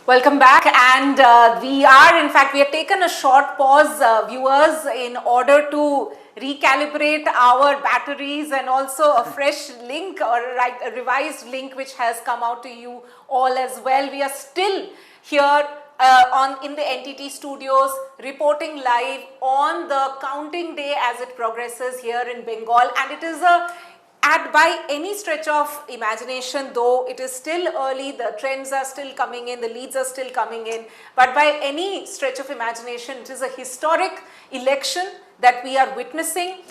Welcome back, and we have taken a short pause, viewers, in order to recalibrate our batteries and also a fresh link or a revised link which has come out to you all as well. We are still here in the NTT studios reporting live on the counting day as it progresses here in Bengal, and it is by any stretch of imagination, though it is still early, the trends are still coming in, the leads are still coming in, but by any stretch of imagination, it is a historic election that we are witnessing.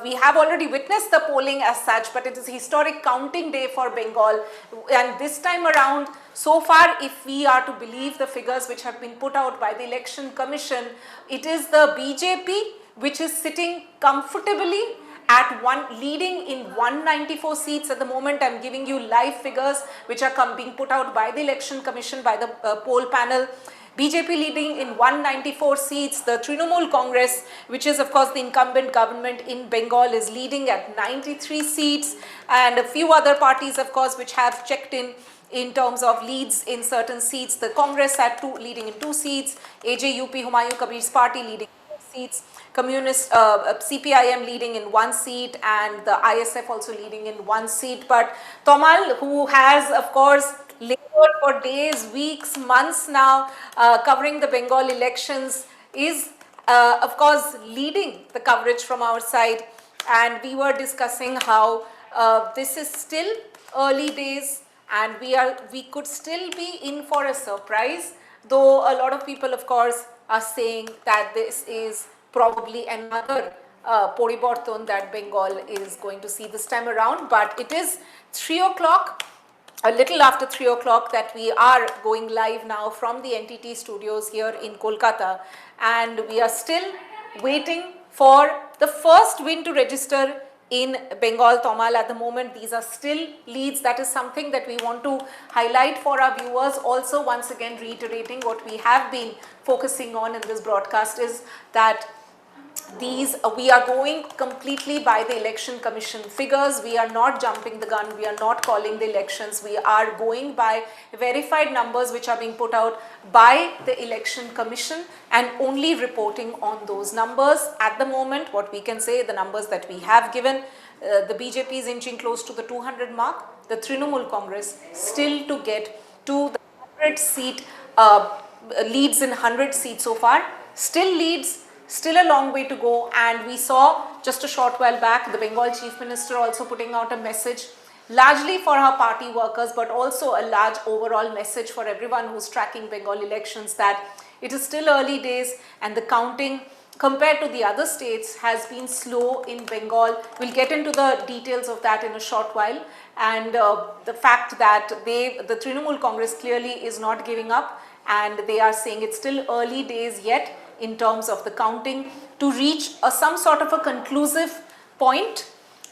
We have already witnessed the polling as such, but it is a historic counting day for Bengal, and this time around, so far, if we are to believe the figures which have been put out by the Election Commission, it is the BJP which is sitting comfortably at leading in 194 seats at the moment. I am giving you live figures which are being put out by the Election Commission, by the poll panel. BJP leading in 194 seats. The Trinamool Congress, which is of course the incumbent government in Bengal, is leading at 93 seats, and a few other parties of course which have checked in terms of leads in certain seats. The Congress leading in 2 seats, AJUP Humayun Kabir's party leading in 4 seats, Communist CPIM leading in 1 seat, and the ISF also leading in 1 seat. But Tomal, who has of course labored for days, weeks, months now covering the Bengal elections, is of course leading the coverage from our side, and we were discussing how this is still early days and we could still be in for a surprise, though a lot of people of course are saying that this is probably another Poriborton that Bengal is going to see this time around. But it is 3 o'clock, a little after 3 o'clock, that we are going live now from the NTT studios here in Kolkata, and we are still waiting for the first win to register in Bengal, Tomal. At the moment, these are still leads. That is something that we want to highlight for our viewers. Also, once again reiterating what we have been focusing on in this broadcast is that we are going completely by the Election Commission figures. We are not jumping the gun. We are not calling the elections. We are going by verified numbers which are being put out by the Election Commission and only reporting on those numbers. At the moment, what we can say, the numbers that we have given, the BJP is inching close to the 200 mark. The Trinamool Congress still to get to the 100 seat, leads in 100 seats so far, still leads. Still a long way to go, and we saw just a short while back the Bengal Chief Minister also putting out a message largely for her party workers, but also a large overall message for everyone who's tracking Bengal elections, that it is still early days and the counting compared to the other states has been slow in Bengal. We'll get into the details of that in a short while, and the fact that the Trinamool Congress clearly is not giving up, and they are saying it's still early days yet in terms of the counting to reach some sort of a conclusive point,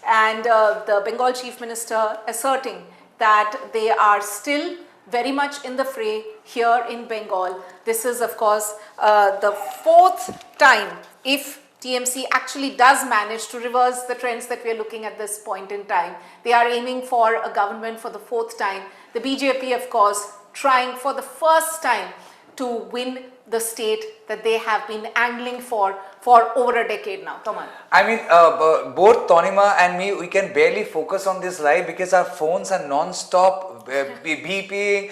and the Bengal Chief Minister asserting that they are still very much in the fray here in Bengal. This is of course the 4th time, if TMC actually does manage to reverse the trends that we are looking at this point in time. They are aiming for a government for the 4th time. The BJP of course trying for the first time to win the state that they have been angling for over a decade now. Come on. I mean, both Tonima and me, we can barely focus on this live because our phones are non-stop beeping.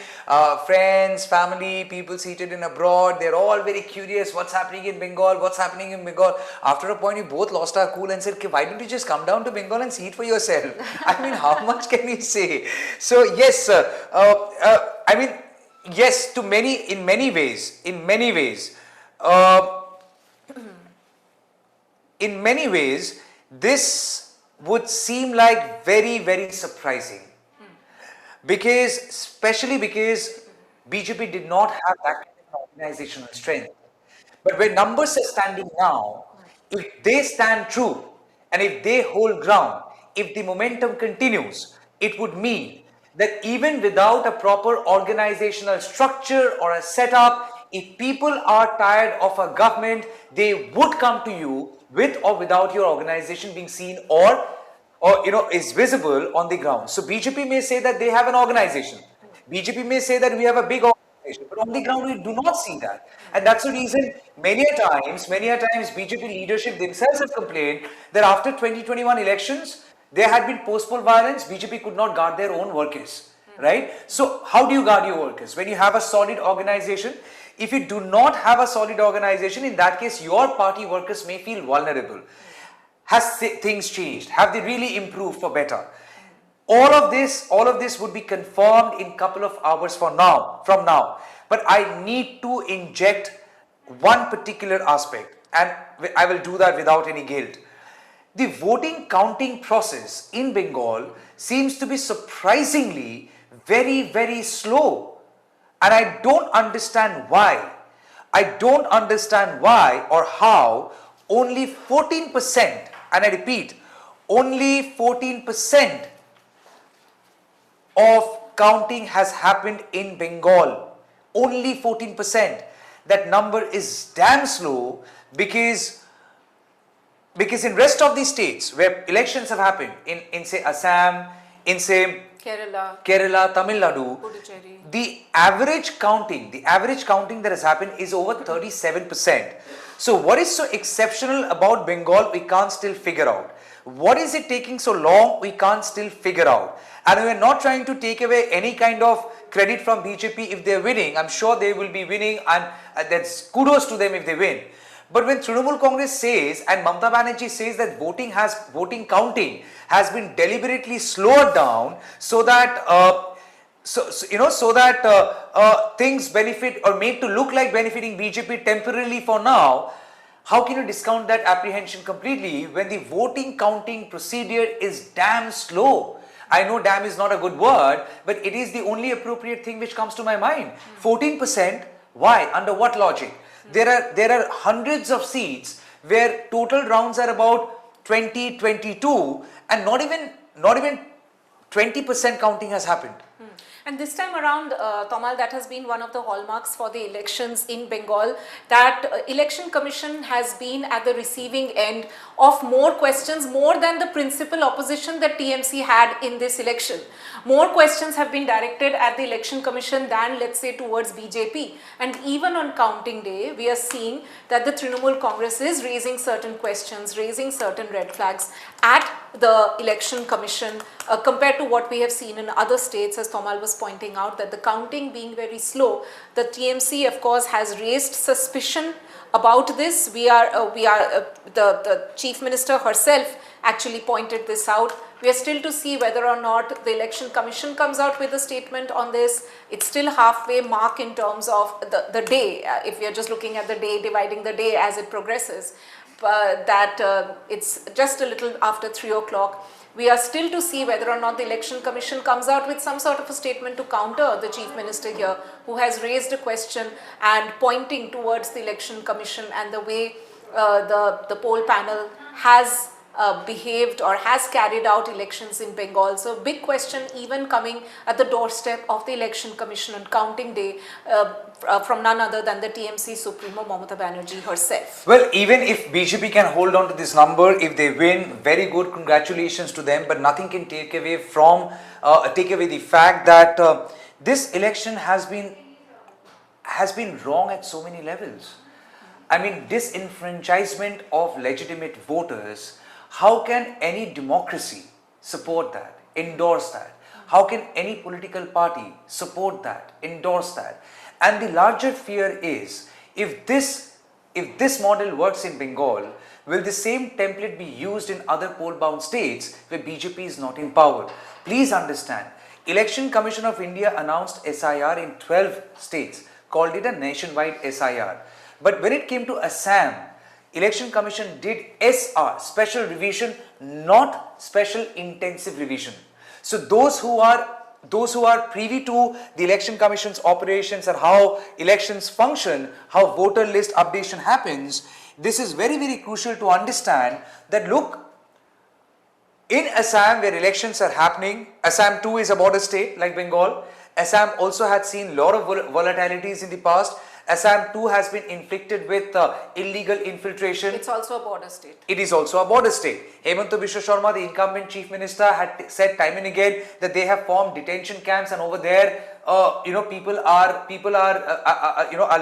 Friends, family, people seated in abroad, they're all very curious what's happening in Bengal, what's happening in Bengal. After a point, we both lost our cool and said, okay, why don't you just come down to Bengal and see it for yourself? I mean, how much can we say? So yes, I mean, yes, in many ways, in many ways, this would seem like very, very surprising, especially because BJP did not have that kind of organizational strength. But where numbers are standing now, if they stand true and if they hold ground, if the momentum continues, it would mean that even without a proper organizational structure or a setup, if people are tired of a government, they would come to you with or without your organization being seen or is visible on the ground. So BJP may say that they have an organization. BJP may say that we have a big organization. organization. But on the ground, we do not see that. And that's the reason many a times, BJP leadership themselves have complained that after 2021 elections, there had been post-poll violence, BJP could not guard their own workers, right? So how do you guard your workers? When you have a solid organization, if you do not have a solid organization, in that case, your party workers may feel vulnerable. Has things changed? Have they really improved for better? All of this would be confirmed in couple of hours from now. But I need to inject one particular aspect, and I will do that without any guilt. The voting counting process in Bengal seems to be surprisingly very, very slow. And I don't understand why. I don't understand why or how only 14%, and I repeat, only 14% of counting has happened in Bengal. Only 14%. That number is damn slow because in rest of the states where elections have happened, in say Assam, in say Kerala, Tamil Nadu, Puducherry, the average counting that has happened is over 37%. So what is so exceptional about Bengal, we can't still figure out. What is it taking so long, we can't still figure out. And we are not trying to take away any kind of credit from BJP if they are winning. I'm sure they will be winning, and that's kudos to them if they win. But when Trinamool Congress says and Mamata Banerjee says that voting counting has been deliberately slowed down so that things benefit or made to look like benefiting BJP temporarily for now, how can you discount that apprehension completely when the voting counting procedure is damn slow? I know damn is not a good word, but it is the only appropriate thing which comes to my mind. 14%, why? Under what logic? There are hundreds of seats where total rounds are about 20, 22, and not even 20% counting has happened. And this time around, Tamal, that has been one of the hallmarks for the elections in Bengal, that election commission has been at the receiving end of more questions, more than the principal opposition that TMC had in this election. More questions have been directed at the election commission than, let's say, towards BJP. And even on counting day, we are seeing that the Trinamool Congress is raising certain questions, raising certain red flags at the election commission compared to what we have seen in other states, as Tamal was pointing out, that the counting being very slow. The TMC, of course, has raised suspicion about this. The Chief Minister herself actually pointed this out. We are still to see whether or not the Election Commission comes out with a statement on this. It's still halfway mark in terms of the day, if we are just looking at the day, dividing the day as it progresses, it's just a little after 3 o'clock. We are still to see whether or not the Election Commission comes out with some sort of a statement to counter the Chief Minister here, who has raised a question and pointing towards the Election Commission and the way the poll panel has behaved or has carried out elections in Bengal. So big question even coming at the doorstep of the Election Commission on counting day from none other than the TMC Supremo Mamata Banerjee herself. Well, even if BJP can hold on to this number, if they win, very good, congratulations to them, but nothing can take away the fact that this election has been wrong at so many levels. I mean, disenfranchisement of legitimate voters. How can any democracy support that, endorse that? How can any political party support that, endorse that? And the larger fear is, if this model works in Bengal, will the same template be used in other poll-bound states where BJP is not in power? Please understand, Election Commission of India announced SIR in 12 states, called it a nationwide SIR. But when it came to Assam, Election Commission did SR, special revision, not special intensive revision. So those who are privy to the Election Commission's operations and how elections function, how voter list updation happens, this is very, very crucial to understand that, look, in Assam where elections are happening, Assam too is a border state like Bengal. Assam also had seen a lot of volatilities in the past. Assam too has been inflicted with illegal infiltration. It's also a border state. It is also a border state. Hemanta Biswa Sharma, the incumbent chief minister, had said time and again that they have formed detention camps, and over there, people are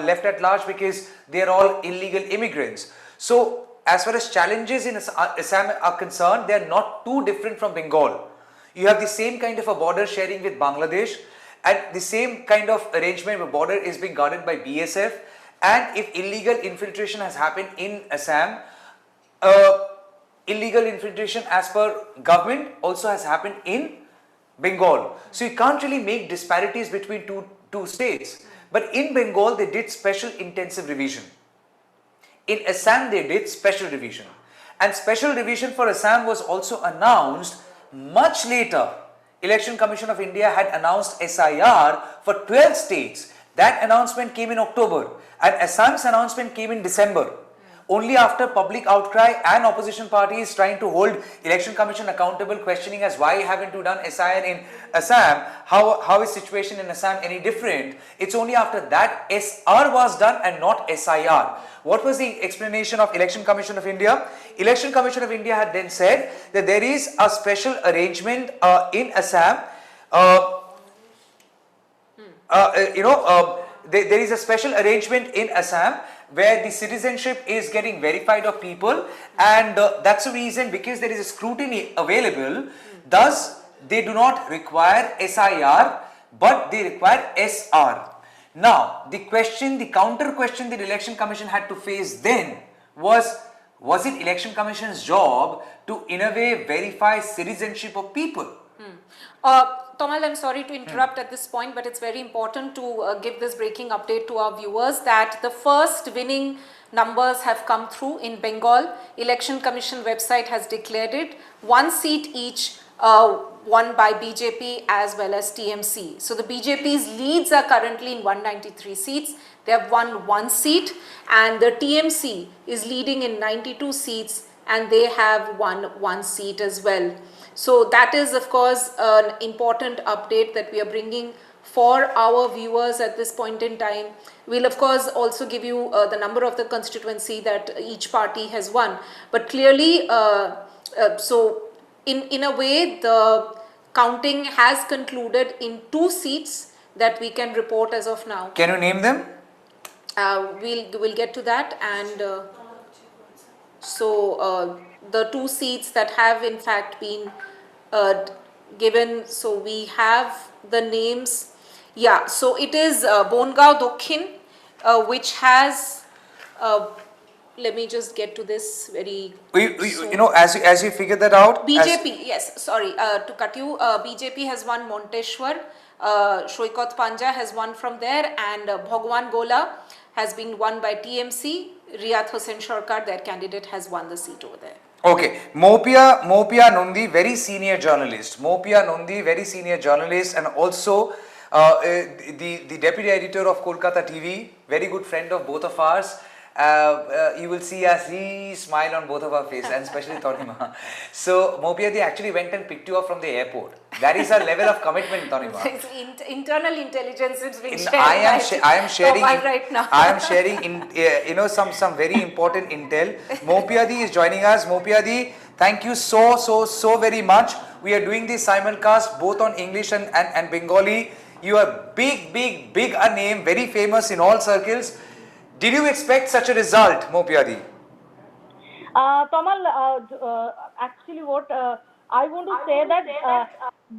left at large because they are all illegal immigrants. So, as far as challenges in Assam are concerned, they are not too different from Bengal. You have the same kind of a border sharing with Bangladesh, and the same kind of arrangement where border is being guarded by BSF. And if illegal infiltration has happened in Assam, illegal infiltration as per government also has happened in Bengal. So you can't really make disparities between two states. But in Bengal, they did special intensive revision. In Assam, they did special revision. And special revision for Assam was also announced much later. Election Commission of India had announced SIR for 12 states. That announcement came in October, and Assam's announcement came in December. Only after public outcry and opposition parties trying to hold Election Commission accountable, questioning as why haven't you done SIR in Assam, how is situation in Assam any different? It's only after that SR was done and not SIR. What was the explanation of Election Commission of India? Election Commission of India had then said that there is a special arrangement in Assam. There is a special arrangement in Assam where the citizenship is getting verified of people, and that's the reason, because there is a scrutiny available, thus they do not require SIR but they require SR. Now the counter question that Election Commission had to face then was it Election Commission's job to in a way verify citizenship of people? Tomal, I'm sorry to interrupt at this point, but it's very important to give this breaking update to our viewers that the first winning numbers have come through in Bengal. Election Commission website has declared it. 1 seat each won by BJP as well as TMC. So the BJP's leads are currently in 193 seats. They have won 1 seat, and the TMC is leading in 92 seats and they have won 1 seat as well. So that is of course an important update that we are bringing for our viewers at this point in time. We'll of course also give you the number of the constituency that each party has won. But clearly, so in a way, the counting has concluded in 2 seats that we can report as of now. Can you name them? We'll get to that, and the 2 seats that have in fact been given, so we have the names. Yeah, so it is Bongaon Dokhin, which has let me just get to this very as you figure that out, BJP, yes, sorry to cut you, BJP has won Monteshwar, Shoikot Panja has won from there, and Bhagwan Gola has been won by TMC. Riyat Hossain Sarkar, their candidate, has won the seat over there. Okay, Mopia Nondi, very senior journalist. Mopia Nondi, very senior journalist, and also the deputy editor of Kolkata TV, very good friend of both of ours. You will see a smile on both of our faces, and especially Tanima. So Mopia, they actually went and picked you up from the airport. That is a level of commitment, Tanima. Internal intelligence is being shared. I am sharing right now. I am sharing some very important intel. Mopiadi is joining us. Mopiadi, thank you so very much. We are doing this simulcast both on English and Bengali. You are big a name, very famous in all circles. Did you expect such a result, Mopiadi? Tamal, actually what I want to say that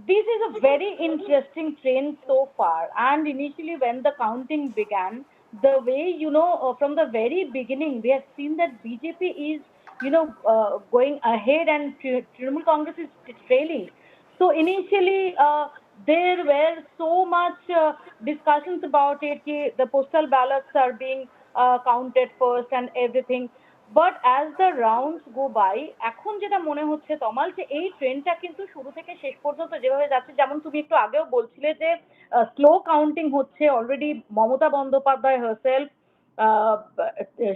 this is a very interesting trend so far, and initially when the counting began, the way, from the very beginning, we have seen that BJP is, going ahead and Trinamool Congress is trailing. So initially, there were so much discussions about it, the postal ballots are being counted first and everything. But as the rounds go by, এখন যেটা মনে হচ্ছে তমাল যে এই ট্রেনটা কিন্তু শুরু থেকে শেষ পর্যন্ত যেভাবে যাচ্ছে, যেমন তুমি একটু আগেও বলছিলে যে স্লো কাউন্টিং হচ্ছে already. Mamata Bandyopadhyay herself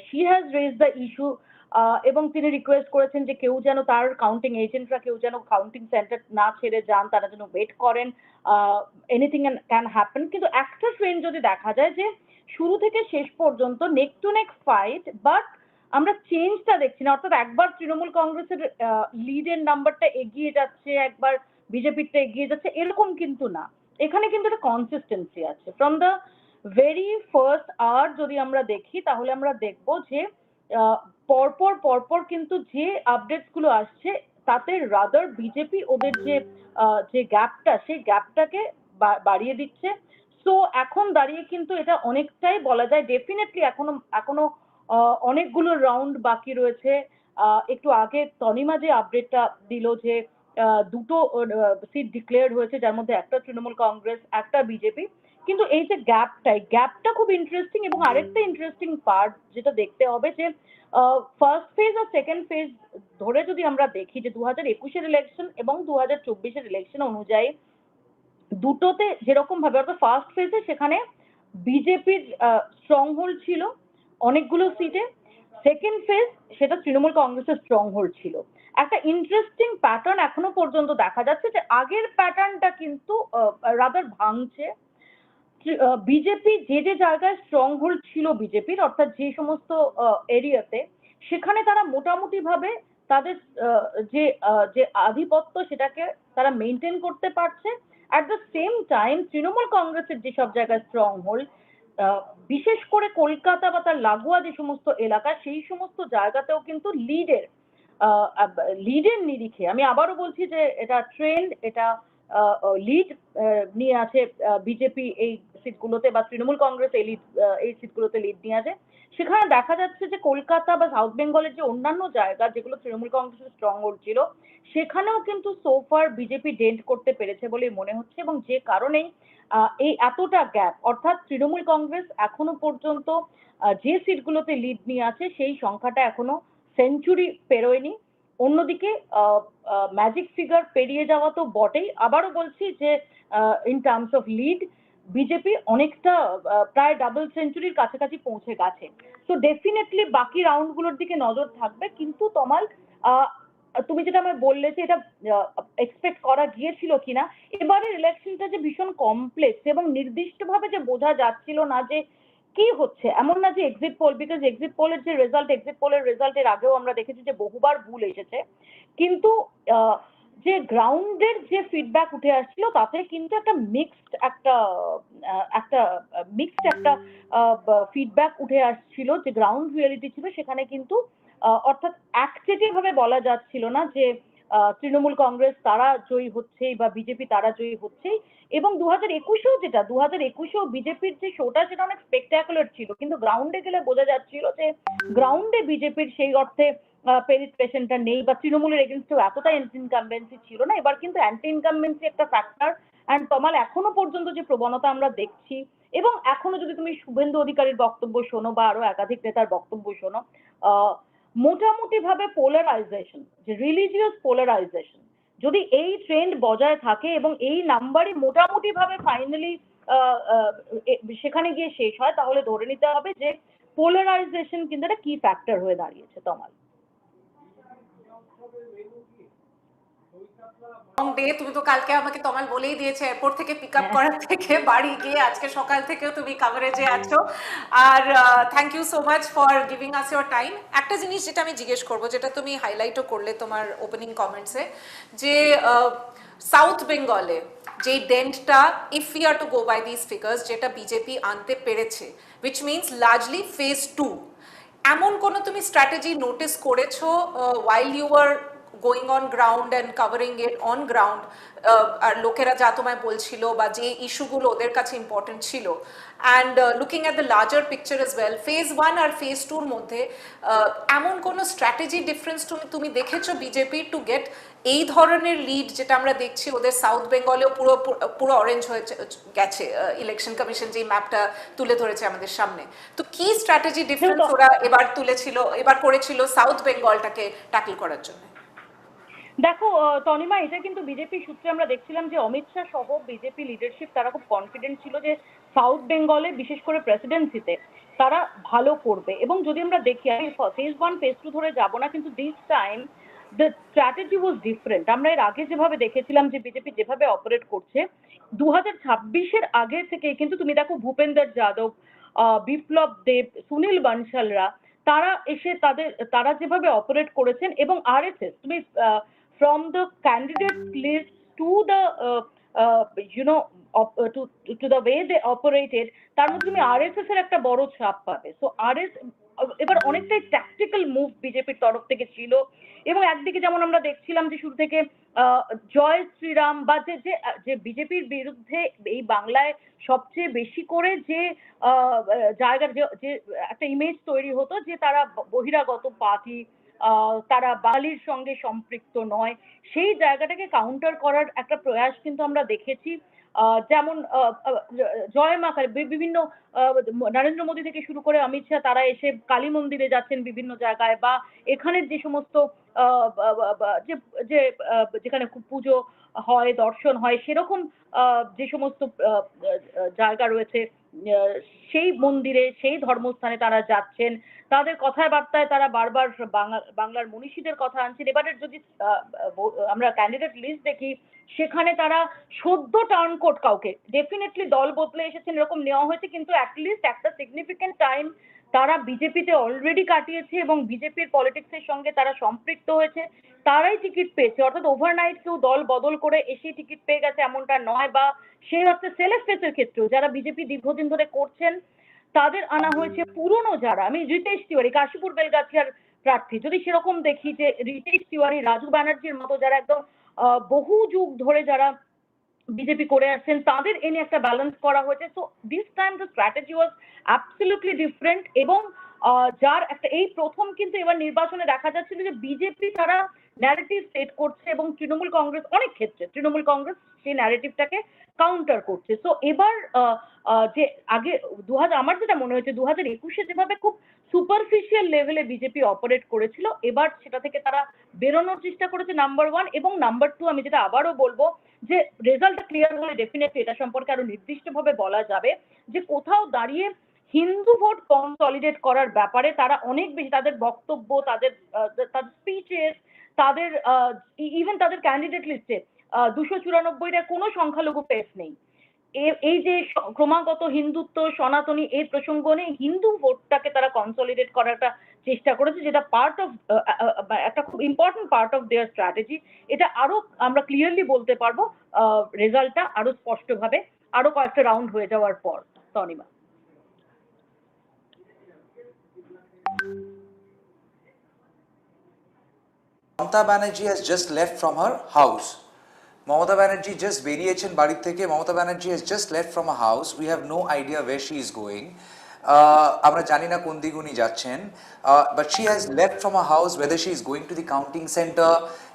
she has raised the issue এবং তিনি রিকোয়েস্ট করেছেন যে কেউ যেন তার কাউন্টিং এজেন্টরা কেউ যেন কাউন্টিং সেন্টার না ছেড়ে যান, তারা যেন ওয়েট করেন, এনিথিং ক্যান হ্যাপেন। কিন্তু একটা ট্রেন যদি দেখা যায় যে শুরু থেকে শেষ পর্যন্ত নেক টু নেক ফাইট, বাট আমরা চেঞ্জটা দেখছি না। অর্থাৎ একবার তৃণমূল কংগ্রেসের লিডের নাম্বারটা এগিয়ে যাচ্ছে, একবার বিজেপিরটা এগিয়ে যাচ্ছে, এরকম কিন্তু না। এখানে কিন্তু একটা কনসিস্টেন্সি আছে। From the very first hour যদি আমরা দেখি তাহলে আমরা দেখবো যে পরপর পরপর কিন্তু যে আপডেটস গুলো আসছে তাতে রাদার বিজেপি ওদের যে গ্যাপটা, সেই গ্যাপটাকে বাড়িয়ে দিচ্ছে। সো এখন দাঁড়িয়ে কিন্তু এটা অনেকটাই বলা যায় ডেফিনেটলি এখনো এখনো অনেকগুলো রাউন্ড বাকি রয়েছে। একটু আগে তনিমা যে আপডেটটা দিল যে দুটো সিট ডিক্লেয়ার হয়েছে, যার মধ্যে একটা তৃণমূল কংগ্রেস, একটা বিজেপি। কিন্তু এই যে গ্যাপটা খুব ইন্টারেস্টিং। এবং আরেকটা ইন্টারেস্টিং পার্ট যেটা দেখতে হবে যে ফার্স্ট ফেজ আর সেকেন্ড ফেজ ধরে যদি আমরা দেখি যে 2021-এর ইলেকশন এবং 2024-এর ইলেকশন অনুযায়ী দুটোতে যেরকম ভাবে, অর্থাৎ ফার্স্ট ফেজে সেখানে বিজেপির স্ট্রং হোল্ড ছিল অনেকগুলো সিটে, সেকেন্ড ফেজ সেটা তৃণমূল কংগ্রেসের স্ট্রং হোল্ড ছিল। একটা ইন্টারেস্টিং প্যাটার্ন এখনো পর্যন্ত দেখা যাচ্ছে যে আগের প্যাটার্নটা কিন্তু রাদার ভাঙছে। বিজেপি যে জায়গায় স্ট্রং হোল্ড ছিল বিজেপির, অর্থাৎ যে সমস্ত এরিয়াতে, সেখানে তারা মোটামুটি ভাবে তাদের যে আধিপত্য সেটাকে তারা মেনটেন করতে পারছে। At the same time Trinamool কংগ্রেসের যেসব জায়গায় স্ট্রং হোল্ড, বিশেষ করে কলকাতা বা তার লাগোয়া যে সমস্ত এলাকা, সেই সমস্ত জায়গাতেও কিন্তু লিডের নিরিখে, আমি আবারও বলছি যে এটা ট্রেন্ড, এটা লিড নিয়ে আছে বিজেপি এই সিটগুলোতে, বা তৃণমূল কংগ্রেস এই সিটগুলোতে লিড নিয়ে আছে। সেখানে দেখা যাচ্ছে যে কলকাতা বা সাউথ বেঙ্গলের যে অন্যান্য জায়গা যেগুলো তৃণমূল কংগ্রেসের স্ট্রং হোল্ড ছিল, সেখানেও কিন্তু সোফার বিজেপি ডেন্ট করতে পেরেছে বলে মনে হচ্ছে। এবং যে কারণেই এই এতটা গ্যাপ, অর্থাৎ তৃণমূল কংগ্রেস এখনো পর্যন্ত যে সিটগুলোতে লিড নিয়ে আছে সেই সংখ্যাটা এখনো সেঞ্চুরি পেরোয়নি। অন্যদিকে ম্যাজিক ফিগার পেরিয়ে যাওয়া তো বটেই, আবারও বলছি যে in terms of lead BJP অনেকটা প্রায় ডাবল সেঞ্চুরির কাছাকাছি পৌঁছে গেছে। তো ডেফিনেটলি বাকি রাউন্ডগুলোর দিকে নজর থাকবে। কিন্তু তমাল, তুমি যেটা আমায় বললে যে এটা এক্সপেক্ট করা গিয়েছিল কিনা, এবারের ইলেকশনটা যে ভীষণ কমপ্লেক্স এবং নির্দিষ্টভাবে যে বোঝা যাচ্ছিল না যে কি হচ্ছে, এমন না যে এক্সিট পোল, বিকজ এক্সিট পোলের রেজাল্টের আগেও আমরা দেখেছি যে বহুবার ভুল এসেছে। কিন্তু যে গ্রাউন্ডের যে ফিডব্যাক উঠে আসছিল তাতে কিন্তু একটা মিক্সড একটা ফিডব্যাক উঠে আসছিল। যে গ্রাউন্ড রিয়েলিটি ছিল সেখানে কিন্তু অর্থাৎ একচেটিয়া ভাবে বলা যাচ্ছিল না যে তৃণমূল কংগ্রেস তারা জয়ী হচ্ছেই বা বিজেপি তারা জয়ী হচ্ছেই। এবং 2021-এও বিজেপির যে শোটা সেটা অনেক স্পেকটাকুলার ছিল, কিন্তু গ্রাউন্ডে গেলে বোঝা যাচ্ছিল যে গ্রাউন্ডে বিজেপির সেই অর্থে পেনিট্রেশনটা নেই, বা তৃণমূলের এগেনস্টেও এতটা অ্যান্টি ইনকামবেন্সি ছিল না। এবার কিন্তু অ্যান্টি ইনকামবেন্সি একটা ফ্যাক্টর। অ্যান্ড তমাল, এখনো পর্যন্ত যে প্রবণতা আমরা দেখছি, এবং এখনো যদি তুমি শুভেন্দু অধিকারীর বক্তব্য শোনো বা আরো একাধিক নেতার বক্তব্য শোনো, মোটামুটি ভাবে পোলারাইজেশন, যে রিলিজিয়াস পোলারাইজেশন, যদি এই ট্রেন্ড বজায় থাকে এবং এই নাম্বারই মোটামুটি ভাবে ফাইনালি সেখানে গিয়ে শেষ হয়, তাহলে ধরে নিতে হবে যে পোলারাইজেশন কিন্তু একটা কি ফ্যাক্টর হয়ে দাঁড়িয়েছে। তমাল, ডে, তুমি তো কালকে আমাকে তমাল বলেই দিয়েছে এয়ারপোর্ট থেকে পিক আপ করার থেকে বাড়ি গিয়ে আজকে সকাল থেকেও তুমি কাভারেজে আছো। আর thank you so much for giving us your time. একটা জিনিস যেটা আমি জিজ্ঞেস করবো, যেটা তুমি হাইলাইটও করলে তোমার ওপেনিং কমেন্টসে, যে সাউথ বেঙ্গলে যে ডেন্টটা, if we are to go by this figures, যেটা বিজেপি আনতে পেরেছে, উইচ মিনস লার্জলি ফেজ 2, এমন কোনো তুমি স্ট্র্যাটেজি নোটিস করেছো while you were going on ground and covering it on ground, আর লোকেরা যা তোমায় বলছিল বা যে ইস্যুগুলো ওদের কাছে ইম্পর্টেন্ট ছিল, and looking at the larger picture as well, phase 1 আর ফেজ 2-র মধ্যে এমন কোনো স্ট্র্যাটেজি ডিফারেন্স তুমি দেখেছো বিজেপি টু গেট এই ধরনের লিড, যেটা আমরা দেখছি ওদের সাউথ বেঙ্গলেও পুরো অরেঞ্জ হয়ে গেছে, ইলেকশন কমিশন যে ম্যাপটা তুলে ধরেছে আমাদের সামনে। তো কি স্ট্র্যাটেজি ডিফারেন্স ওরা এবার করেছিল সাউথ বেঙ্গলটাকে ট্যাকল করার জন্য? দেখো তনিমা, এটা কিন্তু বিজেপি সূত্রে আমরা দেখছিলাম যে অমিত শাহ সহ বিজেপি লিডারশিপ তারা খুব কনফিডেন্ট ছিল যে সাউথ বেঙ্গলে বিশেষ করে প্রেসিডেন্সিতে তারা ভালো করবে। এবং যদি আমরা দেখি, আমি ফেজ 1 ফেজ 2 ধরে যাব না, কিন্তু this time the strategy was different. আমরা এর আগে যেভাবে দেখেছিলাম যে বিজেপি যেভাবে অপারেট করছে 2026-এর আগে থেকে, কিন্তু তুমি দেখো ভূপেন্দ্র যাদব, বিপ্লব দেব, সুনীল বানশালরা, তারা এসে তারা যেভাবে অপারেট করেছেন, এবং আরএসএস, তুমি from the candidate list to the you know to the way they operated, তার মধ্যে তুমি আরএসএস এর একটা বড় ছাপ পাবে। সো এবার অনেকটাই ট্যাকটিক্যাল মুভ বিজেপির তরফ থেকে ছিল। এবং একদিকে যেমন আমরা দেখছিলাম যে শুরু থেকে জয় শ্রীরাম বা যে যে যে বিজেপির বিরুদ্ধে এই বাংলায় সবচেয়ে বেশি করে যে জায়গার যে একটা ইমেজ তৈরি হতো যে তারা বহিরাগত পার্টি, তারা বাঙালির সঙ্গে সম্পৃক্ত নয়, সেই জায়গাটাকে কাউন্টার করার একটা প্রয়াস কিন্তু আমরা দেখেছি। যেমন জয় মা কালী, বিভিন্ন নরেন্দ্র মোদী থেকে শুরু করে অমিত শাহ তারা এসে কালী মন্দিরে যাচ্ছেন বিভিন্ন জায়গায়, বা এখানের যে সমস্ত যে যে যেখানে খুব পুজো হয়, দর্শন হয়, সেরকম যে সমস্ত জায়গা রয়েছে সেই মন্দিরে, সেই ধর্মস্থানে তারা যাচ্ছেন, তাদের কথাবার্তায় তারা বারবার বাংলার মনীষীদের কথা আনছেন। এবারে যদি আমরা ক্যান্ডিডেট লিস্ট দেখি, সেখানে তারা সদ্য টার্ন কোড কাউকে, ডেফিনেটলি দল বদলে এসেছেন এরকম নেওয়া হয়েছে, কিন্তু অ্যাটলিস্ট একটা সিগনিফিকেন্ট টাইম তারা বিজেপিতে অলরেডি কাটিয়েছে এবং বিজেপির পলিটিক্সের সঙ্গে তারা সম্পৃক্ত হয়েছে, তারাই টিকিট পেয়েছে। অর্থাৎ ওভারনাইট কেউ দল বদল করে এসে টিকিট পেয়ে গেছে এমনটা নয়, বা সেই অর্থে সেলেস্টেসের ক্ষেত্রেও যারা বিজেপি দীর্ঘদিন ধরে করছেন তাদের আনা হয়েছে। পুরনো যারা, আমি রিতেশ তিওয়ারি, কাশীপুর বেলগাছিয়ার প্রার্থী, যদি সেরকম দেখি যে রিতেশ তিওয়ারি, রাজু ব্যানার্জির মতো যারা একদম বহু যুগ ধরে যারা বিজেপি করে আসছেন, তাদের এনে একটা ব্যালেন্স করা হয়েছে। So this time the strategy was absolutely different. এবং যার একটা এই প্রথম কিন্তু এবার নির্বাচনে দেখা যাচ্ছিল যে বিজেপি তারা ন্যারেটিভ সেট করছে এবং তৃণমূল কংগ্রেস, অনেক ক্ষেত্রে তৃণমূল কংগ্রেস সেই ন্যারেটিভটাকে কাউন্টার করছে। সো এবার যে আগে আমার যেটা মনে হয়েছে 2021-এ যেভাবে খুব সুপারফিশিয়াল লেভেলে বিজেপি অপারেট করেছিল, এবার সেটা থেকে তারা বেরোনোর চেষ্টা করেছে, নাম্বার ওয়ান। এবং নাম্বার টু, আমি যেটা আবারও বলবো যে রেজাল্টটা ক্লিয়ার হলে ডেফিনেটলি এটা সম্পর্কে আরো নির্দিষ্টভাবে বলা যাবে যে কোথাও দাঁড়িয়ে হিন্দু ভোট কনসলিডেট করার ব্যাপারে তারা অনেক বেশি, তাদের বক্তব্য, তাদের স্পিচেস, তাদের ইভেন তাদের ক্যান্ডিডেট লিস্টে 294-টা কোনো সংখ্যালঘু পেস নেই। এই যে ক্রমাগত হিন্দুত্ব, সনাতনী, এই প্রসঙ্গ নিয়ে হিন্দু ভোটটাকে তারা কনসলিডেট করার একটা চেষ্টা করেছে, যেটা পার্ট অফ একটা খুব important part of their strategy. এটা আরো আমরা ক্লিয়ারলি বলতে পারবো রেজাল্টটা আরো স্পষ্টভাবে আরো কয়েকটা রাউন্ড হয়ে যাওয়ার পর। Tanima, Mamata Banerjee has just left from her house. Mamata Banerjee just বেরিয়েছেন বাড়ি থেকে। Mamata Banerjee has just left from a house. We have no idea where she is going. আমরা জানি না কোন দিকে উনি যাচ্ছেন, but she has left from a house. Whether she is going to the counting center,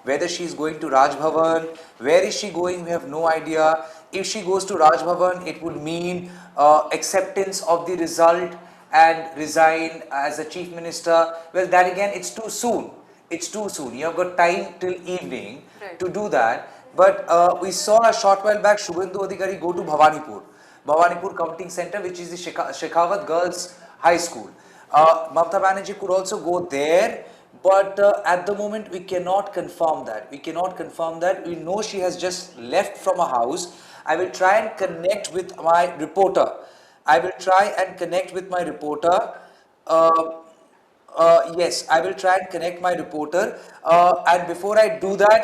whether she is going to Raj Bhavan, where is she going, we have no idea. If she goes to Raj Bhavan, it would mean acceptance of the result and resign as the chief minister. Well, that again, it's too soon. It's too soon. You have got time till evening to do that. But we saw a short while back Shubhendu Adhikari go to Bhavanipur Counting Center, which is the Shekhawat Girls High School. Mamata Banerjee could also go there, but at the moment we cannot confirm that. We cannot confirm that. We know she has just left from a house. I will try and connect with my reporter. Yes, I will try and connect my reporter. And before I do that,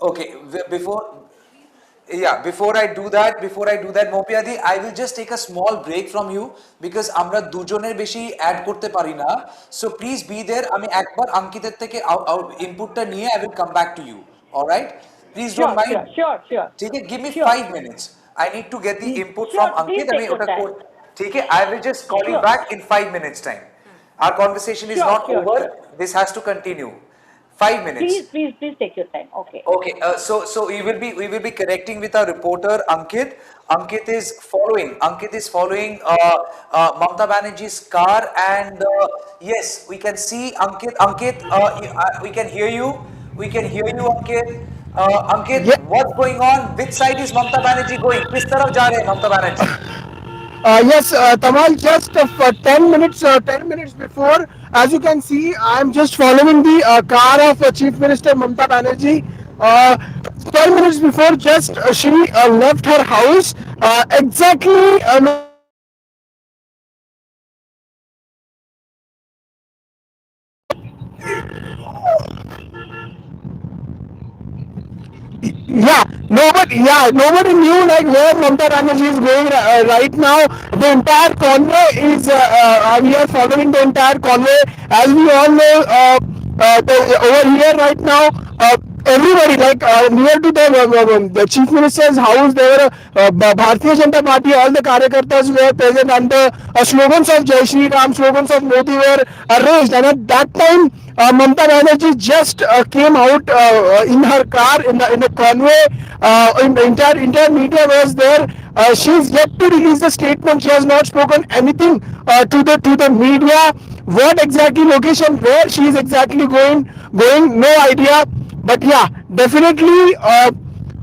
okay, before I do that, Mopiadi, I will just take a small break from you because আমরা দুজনের বেশি add করতে পারি না. So please be there. আমি একবার অঙ্কিতের থেকে ইনপুটটা নিয়ে I will come back to you. All right? Please don't mind. Sure. ठीक है, give me 5 minutes. I need to get the input from Ankit. আমি ওটা ठीक है, I will just call you back in 5 minutes time. Our conversation is not over. This has to continue. 5 minutes. Please take your time. Okay. Okay. So we will be connecting with our reporter Ankit. Ankit is following Mamata Banerjee's car, and yes, we can see Ankit. We can hear you. Ankit. Ankit, what's going on? Which side is Mamata Banerjee going? किस तरफ जा रहे हैं Mamata Banerjee? Yes, Tamal, just 10 minutes before, as you can see, I am just following the car of Chief Minister Mamata Banerjee. 10 minutes before, just she left her house, Exactly, nobody knew like where Mamata Banerjee is going right now. Nobody knew like where Mamata Banerjee is going right now. The entire convoy is we are following the entire convoy. As we all know, over here right now, everybody like near to the chief minister's house, there were Bharatiya Janata Party. All the karyakartas were present, and the slogans of Jai Shri Ram, slogans of Modi were raised. And at that time, Mamata Banerjee just came out in her car in the convoy. In the entire media was there. She's yet to release the statement. She has not spoken anything to the media. What exactly location, where she is exactly going, no idea. But yeah, definitely,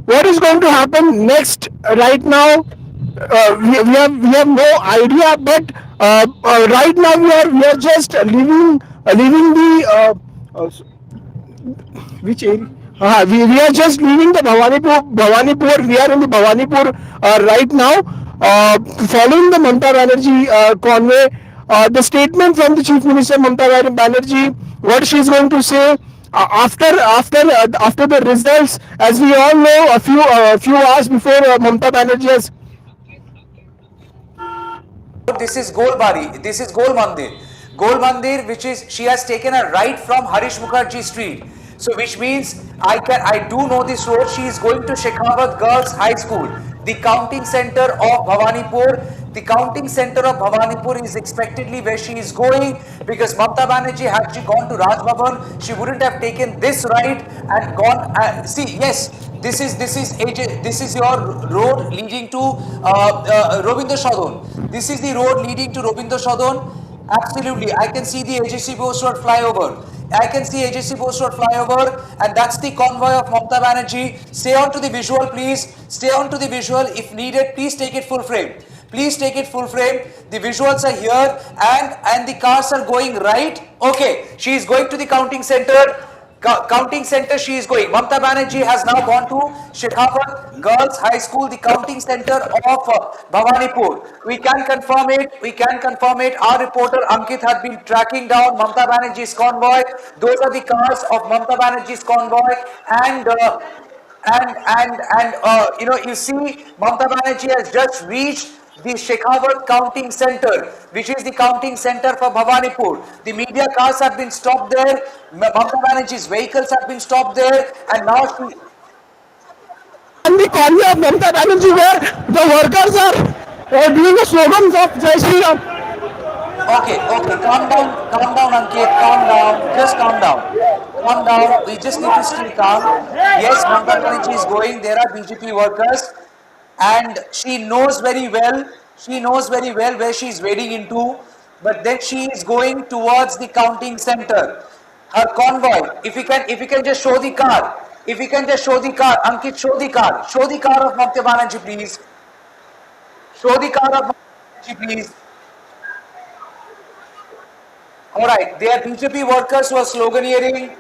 what is going to happen next right now? We have no idea, but right now we are just leaving the which area? We are just leaving the Bhavanipur. We are in the Bhavanipur right now, following the Mamata Banerjee convoy. The statement from the Chief Minister Mamata Banerjee, what she is going to say after the results, as we all know, a few hours before Mamata Banerjee has. This is Golbari. This is Gol Mandir. Gol Mandir, which is she has taken a right from Harish Mukherjee Street. So which means I do know this road. She is going to Shekhawat Girls High School, the counting center of Bhavanipur. The counting center of Bhavanipur is expectedly where she is going, because Mamata Banerjee, had she gone to Raj Bhavan, she wouldn't have taken this right and gone. See, yes, this is your road leading to Robindra Sadon. This is the road leading to Robindra Sadon. Absolutely, I can see the AJC Bose Road flyover. I can see AJC Bose Road flyover, and that's the convoy of Mamata Banerjee. Stay on to the visual, please. Stay on to the visual. If needed, please take it full frame. Please take it full frame. The visuals are here, and the cars are going right. Okay, she is going to the counting center. Counting center she is going. Mamata Banerjee has now gone to Shekhawat Girls High School, the counting center of Bhavanipur. We can confirm it. We can confirm it. Our reporter Ankit had been tracking down Mamata Banerjee's convoy. Those are the cars of Mamata Banerjee's convoy, and you see, Mamata Banerjee has just reached the Shekhawat counting center, which is the counting center for Bhavanipur. The media cars have been stopped there. Mamata Banerjee's vehicles have been stopped there, and now she. And the convoy of Mamata Banerjee, where the workers are doing the slogans of Jai Shri Ram. Okay, okay, calm down, Ankit, calm down, just calm down. Calm down, we just need to stay calm. Yes, Mamata Banerjee is going, there are BJP workers, and she knows very well where she is wading into, but then she is going towards the counting center. Her convoy, if you can just show the car, if you can just show the car, Ankit, show the car of Mamata Banerjee, please. Show the car of Mamata Banerjee, please. All right, they are BJP workers who are sloganeering.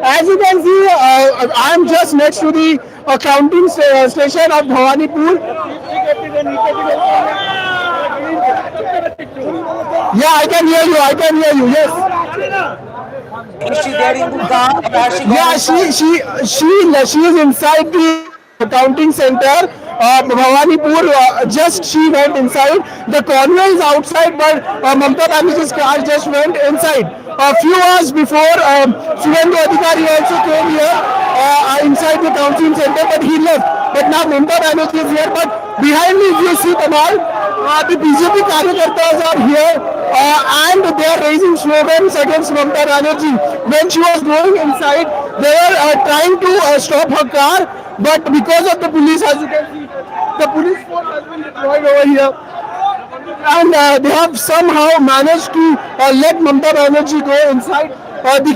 As you can see, I am just next to the counting station of Bhavanipur. Yeah, I can hear you. I can hear you. Yes. Is she there in the car or has she gone Yeah, inside? she is inside the counting center. Bhavanipur, just she went inside. The convoy is outside, but Mamata Banerjee's car just went inside. A few hours before, Suvendu Adhikari also came here inside the counting center, but he left. But now Mamata Banerjee is here. But behind me, if you see Kamal, the BJP कार्यकर्ताs are here, and they were raising slogans against Mamata Banerjee. When she was going inside, they were trying to stop her car, but because of the police, as you can see, the police force has been deployed over here. And they have somehow managed to let Mamata Banerjee go inside the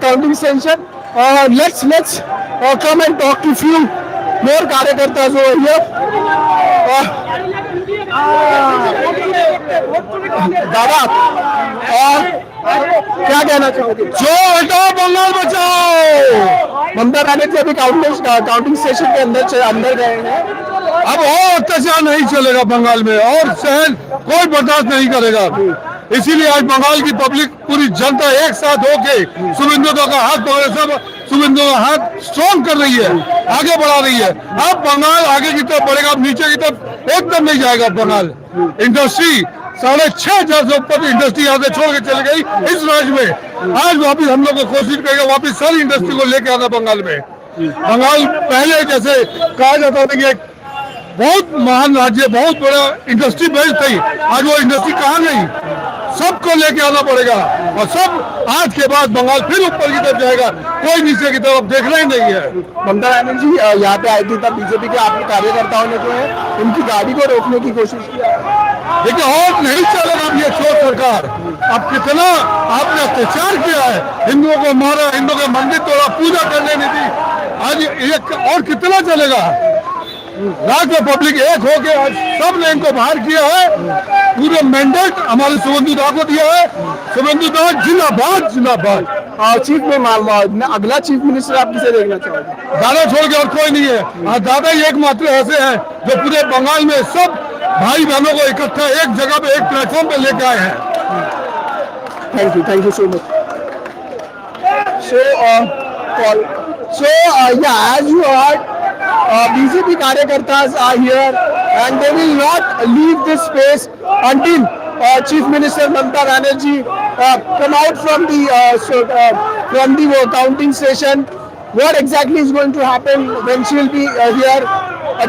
counting station. Let's come and talk to few more karyakartas over here. दादा क्या कहना चाहोगे? जो हटाओ बंगाल बचाओ। ममता बनर्जी अभी counting station के अंदर गए हैं। अब और अत्याचार नहीं चलेगा बंगाल में, और सहन कोई बर्दाश्त नहीं करेगा। इसीलिए आज बंगाल की पब्लिक, पूरी जनता एक साथ होके शुभेंदु का हाथ पकड़े, सब शुभेंदु का हाथ स्ट्रॉन्ग कर रही है, आगे बढ़ा रही है। अब बंगाल आगे की तरफ बढ़ेगा, नीचे की तरफ एकदम नहीं जाएगा बंगाल। इंडस्ट्री 6,500 से ऊपर इंडस्ट्री यहाँ से छोड़ के चली गई इस राज्य में। आज वापिस हम लोग को कोशिश करेगा वापिस सारी इंडस्ट्री को लेके आना बंगाल में। बंगाल पहले जैसे कहा जाता था कि बहुत महान राज्य, बहुत बड़ा इंडस्ट्री बेस थी, आज वो इंडस्ट्री कहाँ गई? सबको लेके आना पड़ेगा, और सब आज के बाद बंगाल फिर ऊपर की तरफ जाएगा, कोई नीचे की तरफ देखना ही नहीं है। ममता बनर्जी यहाँ पे आई थी, तब बीजेपी के आपके कार्यकर्ताओं ने जो है उनकी गाड़ी को रोकने की कोशिश की। देखिए और नहीं चलेगा अब ये चोर सरकार। अब कितना आपने अत्याचार किया है, हिंदुओं को मारा, हिंदुओं के मंदिर तोड़ा, पूजा करने नहीं दी, आज ये और कितना चलेगा? राज्य पब्लिक एक हो के आज सब ने इनको बाहर किया है। पूरे मैंडेट हमारे शुभेंदु दा को दिया है। शुभेंदु दा जिंदाबाद जिंदाबाद। चीफ में अगला चीफ मिनिस्टर आप किसे देखना चाहोगे? दादा छोड़ के और कोई नहीं है। आज दादा ही एकमात्र ऐसे हैं जो पूरे बंगाल में सब भाई बहनों को इकट्ठा एक जगह पे, एक प्लेटफॉर्म पे लेके आए हैं। Thank you so much. As you heard, BJP karyakartas are here and they will not leave this space until Chief Minister Mamata Banerjee come out from the counting station. What exactly is going to happen when she will be here?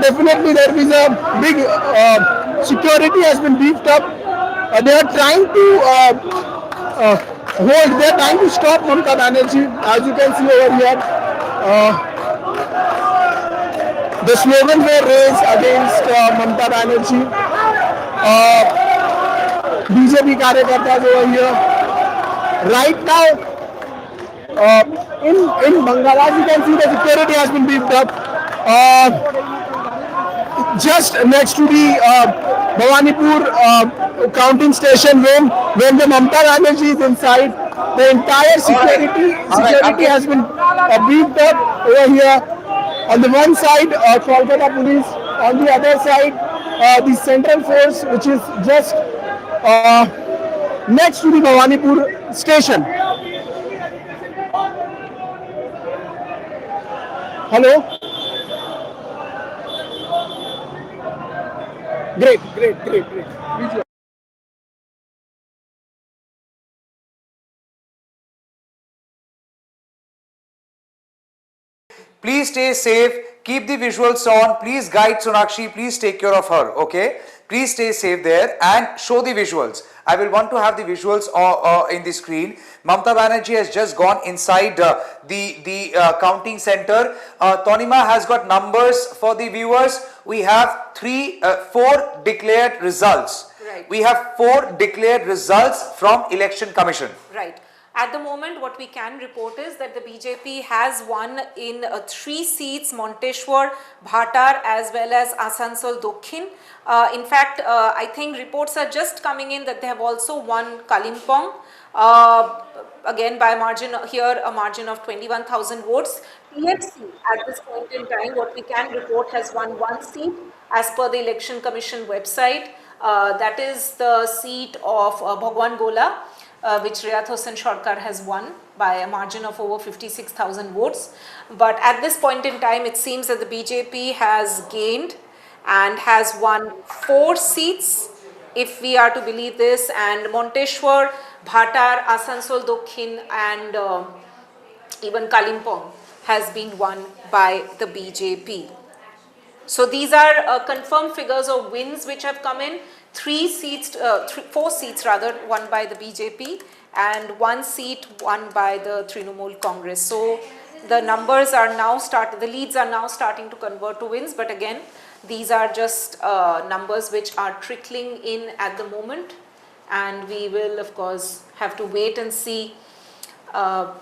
Definitely there is a big security has been beefed up. They are trying to they are trying to stop Mamata Banerjee, as you can see over here. The slogan were raised against Mamata Banerjee. BJP karyakartas over here. Right now, in Bengal, as you can see, the security has been beefed up. Just next to the Bhavanipur counting station, when the Mamata Banerjee is inside, the entire security has been beefed up over here. On the one side, Kolkata police. On the other side, the central force, which is just next to the Bhavanipur station. Hello. Great. Please stay safe, keep the visuals on, please guide Sonakshi, please take care of her, okay? Please stay safe there and show the visuals. I will want to have the visuals in the screen. Mamata Banerjee has just gone inside the counting center. Tonima has got numbers for the viewers. We have 4 declared results. Right. We have 4 declared results from Election Commission. Right. At the moment, what we can report is that the BJP has won in 3 seats, Monteshwar, Bhatar as well as Asansol Dokhin. In fact, I think reports are just coming in that they have also won Kalimpong. Again, by a margin here, a margin of 21,000 votes. TFC at this point in time, what we can report, has won 1 seat as per the Election Commission website. That is the seat of Bhagwan Gola. Which Riyat Hossain Sarkar has won by a margin of over 56,000 votes. But at this point in time, it seems that the BJP has gained and has won 4 seats, if we are to believe this, and Monteshwar, Bhatar, Asansol Dokhin and even Kalimpong has been won by the BJP. So these are confirmed figures of wins which have come in. 4 seats rather, won by the BJP and 1 seat won by the Trinamool Congress. So the numbers are now the leads are now starting to convert to wins, but again, these are just numbers which are trickling in at the moment, and we will of course have to wait and see the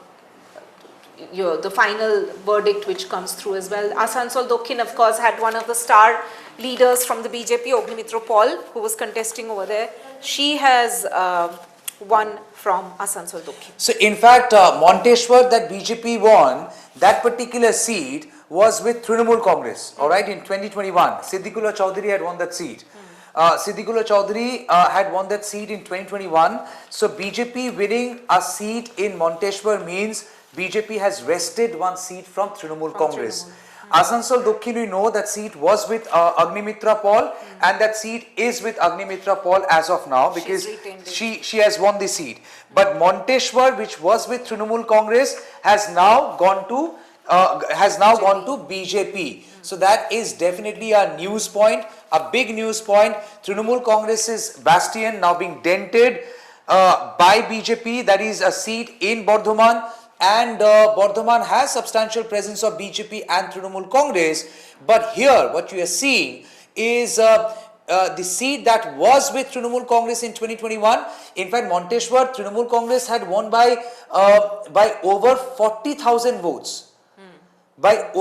final verdict which comes through as well. Asansol Dokhin of course had one of the star leaders from the BJP, Ognimitra Paul, who was contesting over there. She has won from Asansol Dokhin. So in fact, Monteshwar that BJP won, that particular seat was with Trinamool Congress, alright, in 2021. Siddiqullah Chaudhary had won that seat. Siddiqullah Chaudhary had won that seat in 2021. So BJP winning a seat in Monteshwar means BJP has wrested 1 seat from Trinamool Congress. Asansol Dokhin, we know that seat was with Agnimitra Paul, and that seat is with Agnimitra Paul as of now because she has won the seat. But Monteshwar, which was with Trinamool Congress, has now gone to BJP. So that is definitely a news point, a big news point. Trinamool Congress's bastion now being dented by BJP. That is a seat in Bardhaman. And Bardhaman has substantial presence of BJP and Trinamool Congress. But here what you are seeing is the seat that was with Trinamool Congress in 2021. In fact, Monteshwar, Trinamool Congress had won by over 40,000 votes. By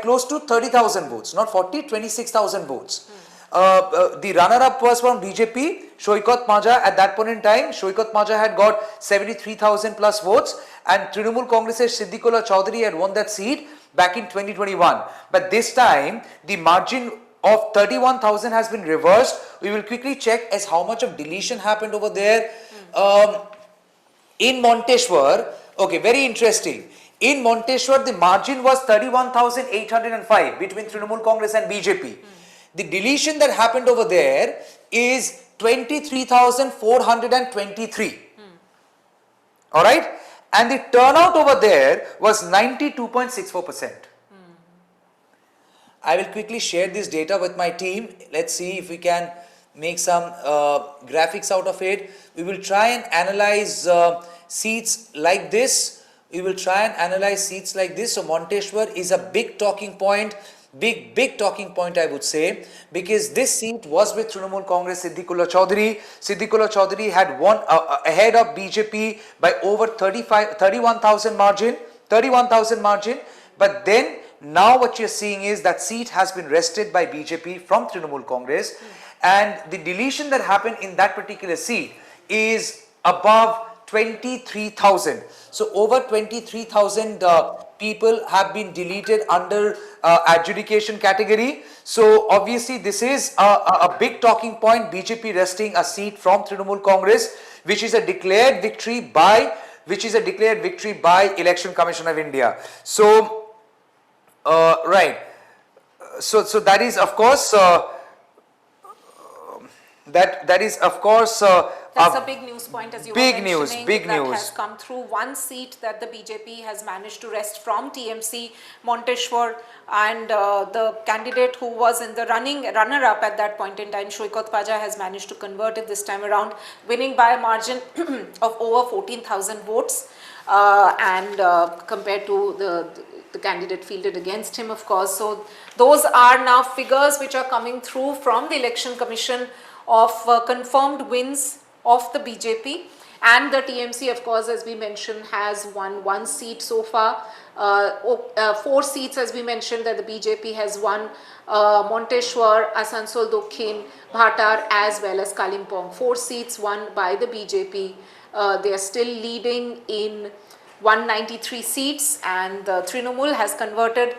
close to 30,000 votes, not 40, 26,000 votes. The runner-up was from BJP, Shoikat Maja. At that point in time, Shoikat Maja had got 73,000 plus votes, and Trinamool Congress's Siddiqullah Chaudhary had won that seat back in 2021. But this time, the margin of 31,000 has been reversed. We will quickly check as how much of deletion happened over there. In Monteshwar, okay, very interesting. In Monteshwar, the margin was 31,805 between Trinamool Congress and BJP. The deletion that happened over there is 23,423. Alright? And the turnout over there was 92.64%. I will quickly share this data with my team. Let's see if we can make some graphics out of it. We will try and analyze seats like this. So Monteshwar is a big talking point. Big talking point, I would say, because this seat was with Trinamool Congress, Siddiqullah Chaudhary. Siddiqullah Chaudhary had won ahead of BJP by over 31,000 margin. But then now what you're seeing is that seat has been wrested by BJP from Trinamool Congress, and the deletion that happened in that particular seat is above 23,000. So over 23,000 people have been deleted under adjudication category. So obviously this is a big talking point. BJP wresting a seat from Trinamool Congress, which is a declared victory by Election Commission of India. So right. So that is of course That's a big news point, as you were mentioning. Big news. That has come through. 1 seat that the BJP has managed to wrest from TMC, Monteshwar, and the candidate who was in the runner-up at that point in time, Shoikat Paja, has managed to convert it this time around, winning by a margin of over 14,000 votes, and compared to the candidate fielded against him, of course. So those are now figures which are coming through from the Election Commission of confirmed wins of the BJP, and the TMC, of course, as we mentioned, has won 1 seat so far. 4 seats, as we mentioned, that the BJP has won: Monteshwar, Asansol Dokhin, Bhatar, as well as Kalimpong. 4 seats won by the BJP. They are still leading in 193 seats, and Trinamool has converted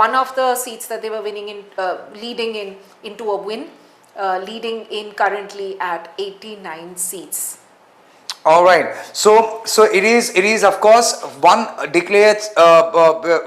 one of the seats that they were leading in into a win. Leading in currently at 89 seats. All right. So it is of course one declared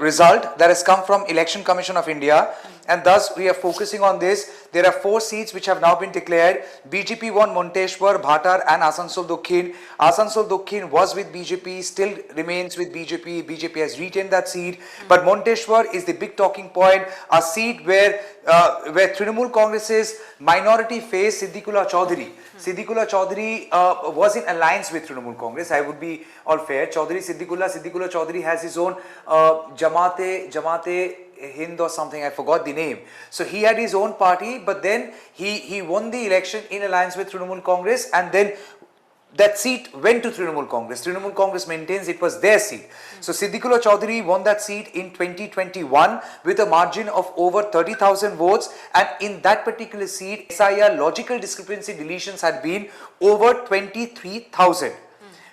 result that has come from Election Commission of India. and thus we are focusing on this. There are 4 seats which have now been declared. BJP won Monteshwar, Bhatar and Asansol Dokhin. Asansol Dokhin was with BJP, still remains with BJP. BJP has retained that seat, but Monteshwar is the big talking point, a seat where Trinamool Congress's minority face Siddiqullah Chaudhary. Siddiqullah Chaudhary was in alliance with Trinamool Congress. I would be all fair. Siddiqullah Chaudhary has his own Jamaate Hind or something, I forgot the name. So he had his own party, but then he won the election in alliance with Trinamool Congress, and then that seat went to Trinamool Congress. Trinamool Congress maintains it was their seat. So Siddiqullah Chaudhary won that seat in 2021 with a margin of over 30,000 votes, and in that particular seat, SIR logical discrepancy deletions had been over 23,000.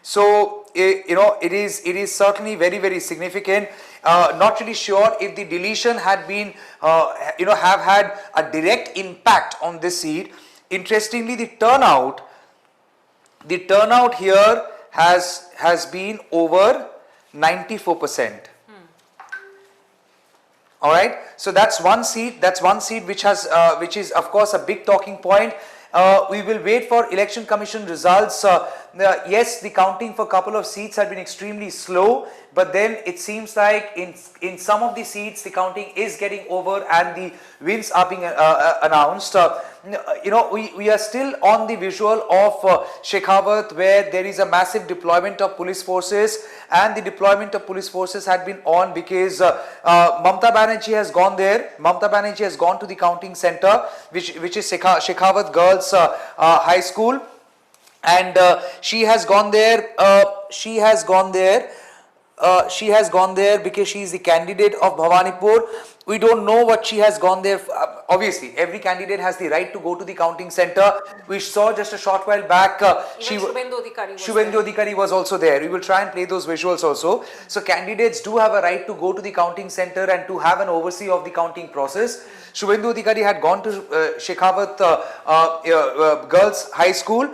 So it is certainly very, very significant. Not really sure if the deletion had been have had a direct impact on this seat. Interestingly, the turnout here has been over 94%. All right, so that's one seat which is of course a big talking point. We will wait for election commission results. Yes, the counting for a couple of seats had been extremely slow, but then it seems like in some of the seats the counting is getting over and the wins are being announced. We are still on the visual of Shekhawat, where there is a massive deployment of police forces, and the deployment of police forces had been on because Mamata Banerjee has gone there. Mamata Banerjee has gone to the counting center, which is Shekhawat Girls High School, and she has gone there. She has gone there because she is the candidate of Bhavanipur. We don't know what she has gone there. Obviously, every candidate has the right to go to the counting center. We saw just a short while back, Shubhendu Adhikari was also there. We will try and play those visuals also. So candidates do have a right to go to the counting center and to have an oversee of the counting process. Shubhendu Adhikari had gone to Shekhawat Girls High School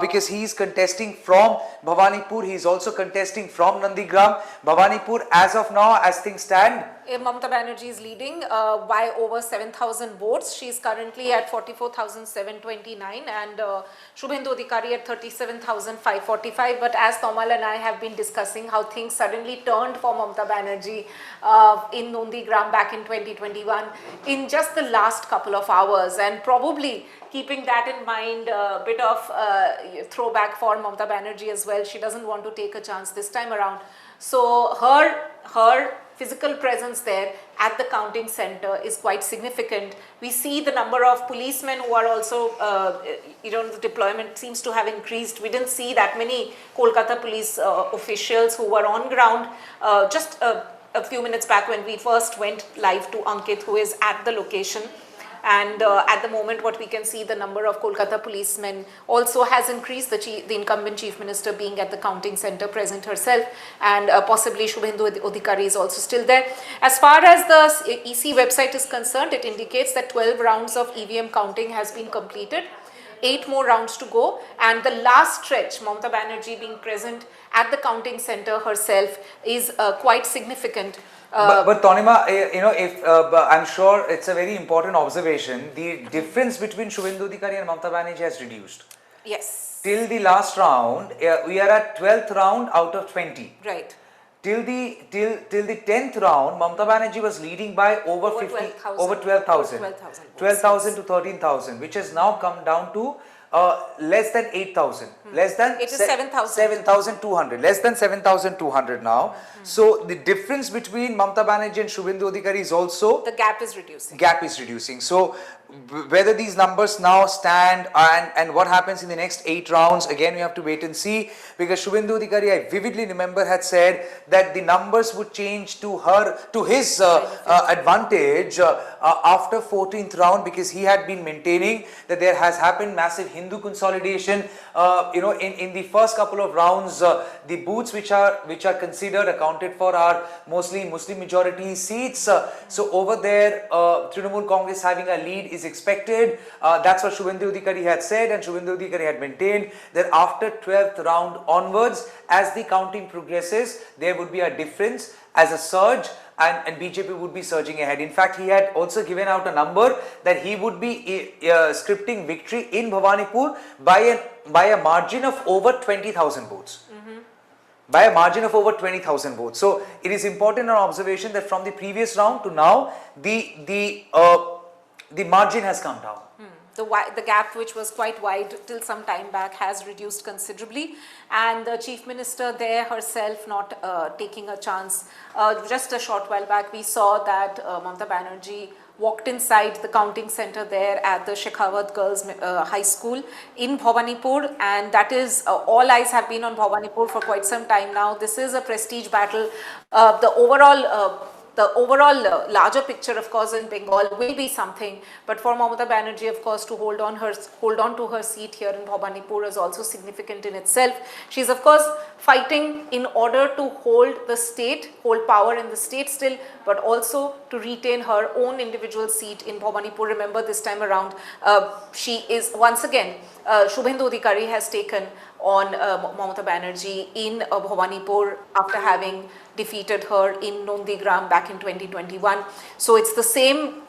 because he is contesting from Bhavanipur. He is also contesting from Nandigram. Bhavanipur, as of now, as things stand, Mamata Banerjee is leading by over 7,000 votes. She is currently at 44,729 and Shubhendu Adhikari at 37,545. But as Tomal and I have been discussing how things suddenly turned for Mamata Banerjee in Nandigram back in 2021 in just the last couple of hours, and probably keeping that in mind, a bit of throwback for Mamata Banerjee as well. She doesn't want to take a chance this time around. So her physical presence there at the counting center is quite significant. We see the number of policemen who are also, the deployment seems to have increased. We didn't see that many Kolkata police officials who were on ground just a few minutes back when we first went live to Ankit, who is at the location. And at the moment, what we can see, the number of Kolkata policemen also has increased, the incumbent chief minister being at the counting center present herself, and possibly Shubhendu Adhikari is also still there. As far as the EC website is concerned, it indicates that 12 rounds of EVM counting has been completed. 8 more rounds to go, and the last stretch, Mamata Banerjee being present at the counting center herself, is quite significant. But Tonima, I'm sure it's a very important observation. The difference between Shubhendu Adhikari and Mamata Banerjee has reduced. Yes. Till the last round, we are at 12th round out of 20. Right. Till the 10th round, Mamata Banerjee was leading by over 12,000 to 13,000, which has now come down to less than 8,000. Less than it is 7,000. 7,200. Less than 7,200 now. So the difference between Mamata Banerjee and Shubhendu Adhikari is also, the gap is reducing. So whether these numbers now stand and what happens in the next 8 rounds, again we have to wait and see, because Shubhendu Adhikari, I vividly remember, had said that the numbers would change to his advantage after 14th round, because he had been maintaining that there has happened massive Hindu consolidation. In the first couple of rounds, the booths which are considered accounted for are mostly Muslim majority seats. So over there, Trinamool Congress having a lead is expected. That's what Shubhendu Adhikari had said, and Shubhendu Adhikari had maintained that after 12th round onwards, as the counting progresses, there would be a difference as a surge, and BJP would be surging ahead. In fact, he had also given out a number that he would be scripting victory in Bhavanipur by a margin of over 20,000 votes. By a margin of over 20,000 votes. So it is important an observation that from the previous round to now, the margin has come down. The gap, which was quite wide till some time back, has reduced considerably, and the Chief Minister there herself not taking a chance. Just a short while back, we saw that Mamata Banerjee walked inside the counting center there at the Shekhawat Girls High School in Bhavanipur, and that is all eyes have been on Bhavanipur for quite some time now. This is a prestige battle. The overall larger picture, of course, in Bengal will be something, but for Mamata Banerjee, of course, to hold on to her seat here in Bhavanipur is also significant in itself. She is, of course, fighting in order to hold power in the state still, but also to retain her own individual seat in Bhavanipur. Remember, this time around, she is once again, Shubhendu Adhikari has taken on Mamata Banerjee in Bhavanipur after having defeated her in Nondigram back in 2021. So it's the same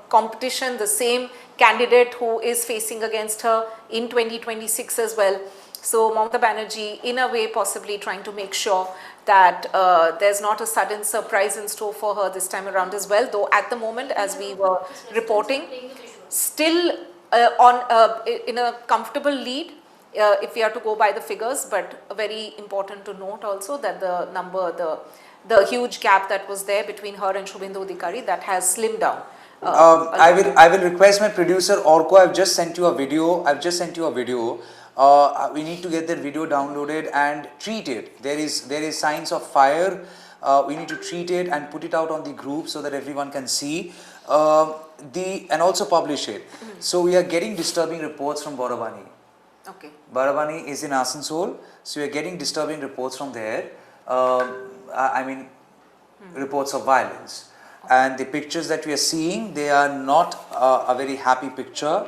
competition, the same candidate who is facing against her in 2026 as well. So Mamata Banerjee, in a way, possibly trying to make sure that there's not a sudden surprise in store for her this time around as well. Though at the moment, as we were reporting, still in a comfortable lead. If we are to go by the figures, but very important to note also that the huge gap that was there between her and Shubhendu Adhikari, that has slimmed down. I will request my producer Orko. I've just sent you a video. We need to get that video downloaded and treat it. There is signs of fire. We need to treat it and put it out on the group so that everyone can see and also publish it. So we are getting disturbing reports from Borabani. Okay. Baravani is in Asansol, so we are getting disturbing reports from there. Reports of violence, and the pictures that we are seeing, they are not a very happy picture.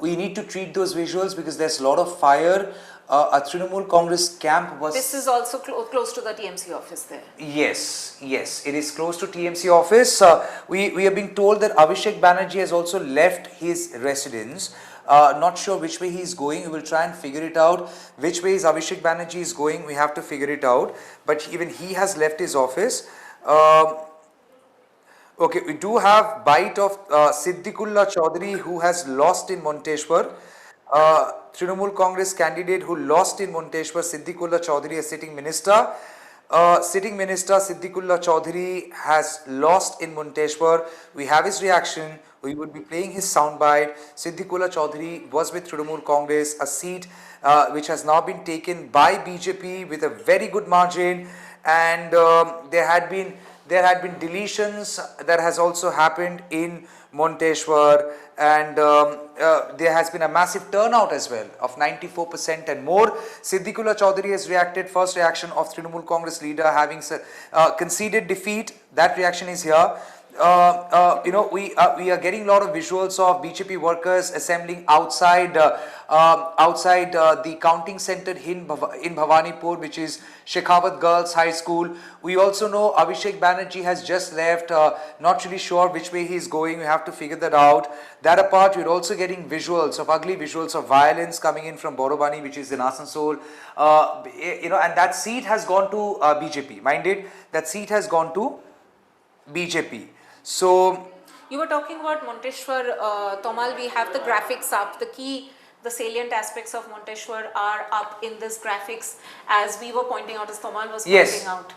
We need to treat those visuals because there's a lot of fire. A Trinamool Congress camp was... This is also close to the TMC office there. Yes, it is close to TMC office. We are being told that Abhishek Banerjee has also left his residence. Not sure which way he is going. We will try and figure it out. Which way is Abhishek Banerjee is going, we have to figure it out. But even he has left his office. Okay, we do have bite of Siddiqullah Chaudhary, who has lost in Monteshwar. Trinamool Congress candidate who lost in Monteshwar, Siddiqullah Chaudhary, a sitting minister. Siddiqullah Chaudhary has lost in Monteshwar. We have his reaction. We would be playing his soundbite. Siddiqullah Chaudhary was with Trinamool Congress, a seat which has now been taken by BJP with a very good margin, and there had been deletions that has also happened in Monteshwar, and there has been a massive turnout as well of 94% and more. Siddiqullah Chaudhary has reacted. First reaction of Trinamool Congress leader having conceded defeat. That reaction is here. We are getting a lot of visuals of BJP workers assembling outside the counting center in Bhavanipur, which is Shekhawat Girls High School. We also know Abhishek Banerjee has just left. Not really sure which way he is going. We have to figure that out. That apart, we're also getting visuals of ugly visuals of violence coming in from Borobani, which is in Asansol. And that seat has gone to BJP. Mind it, that seat has gone to BJP. So you were talking about Monteshwar, Tomal. We have the graphics up. The salient aspects of Monteshwar are up in this graphics, as we were pointing out, as Tomal was pointing out.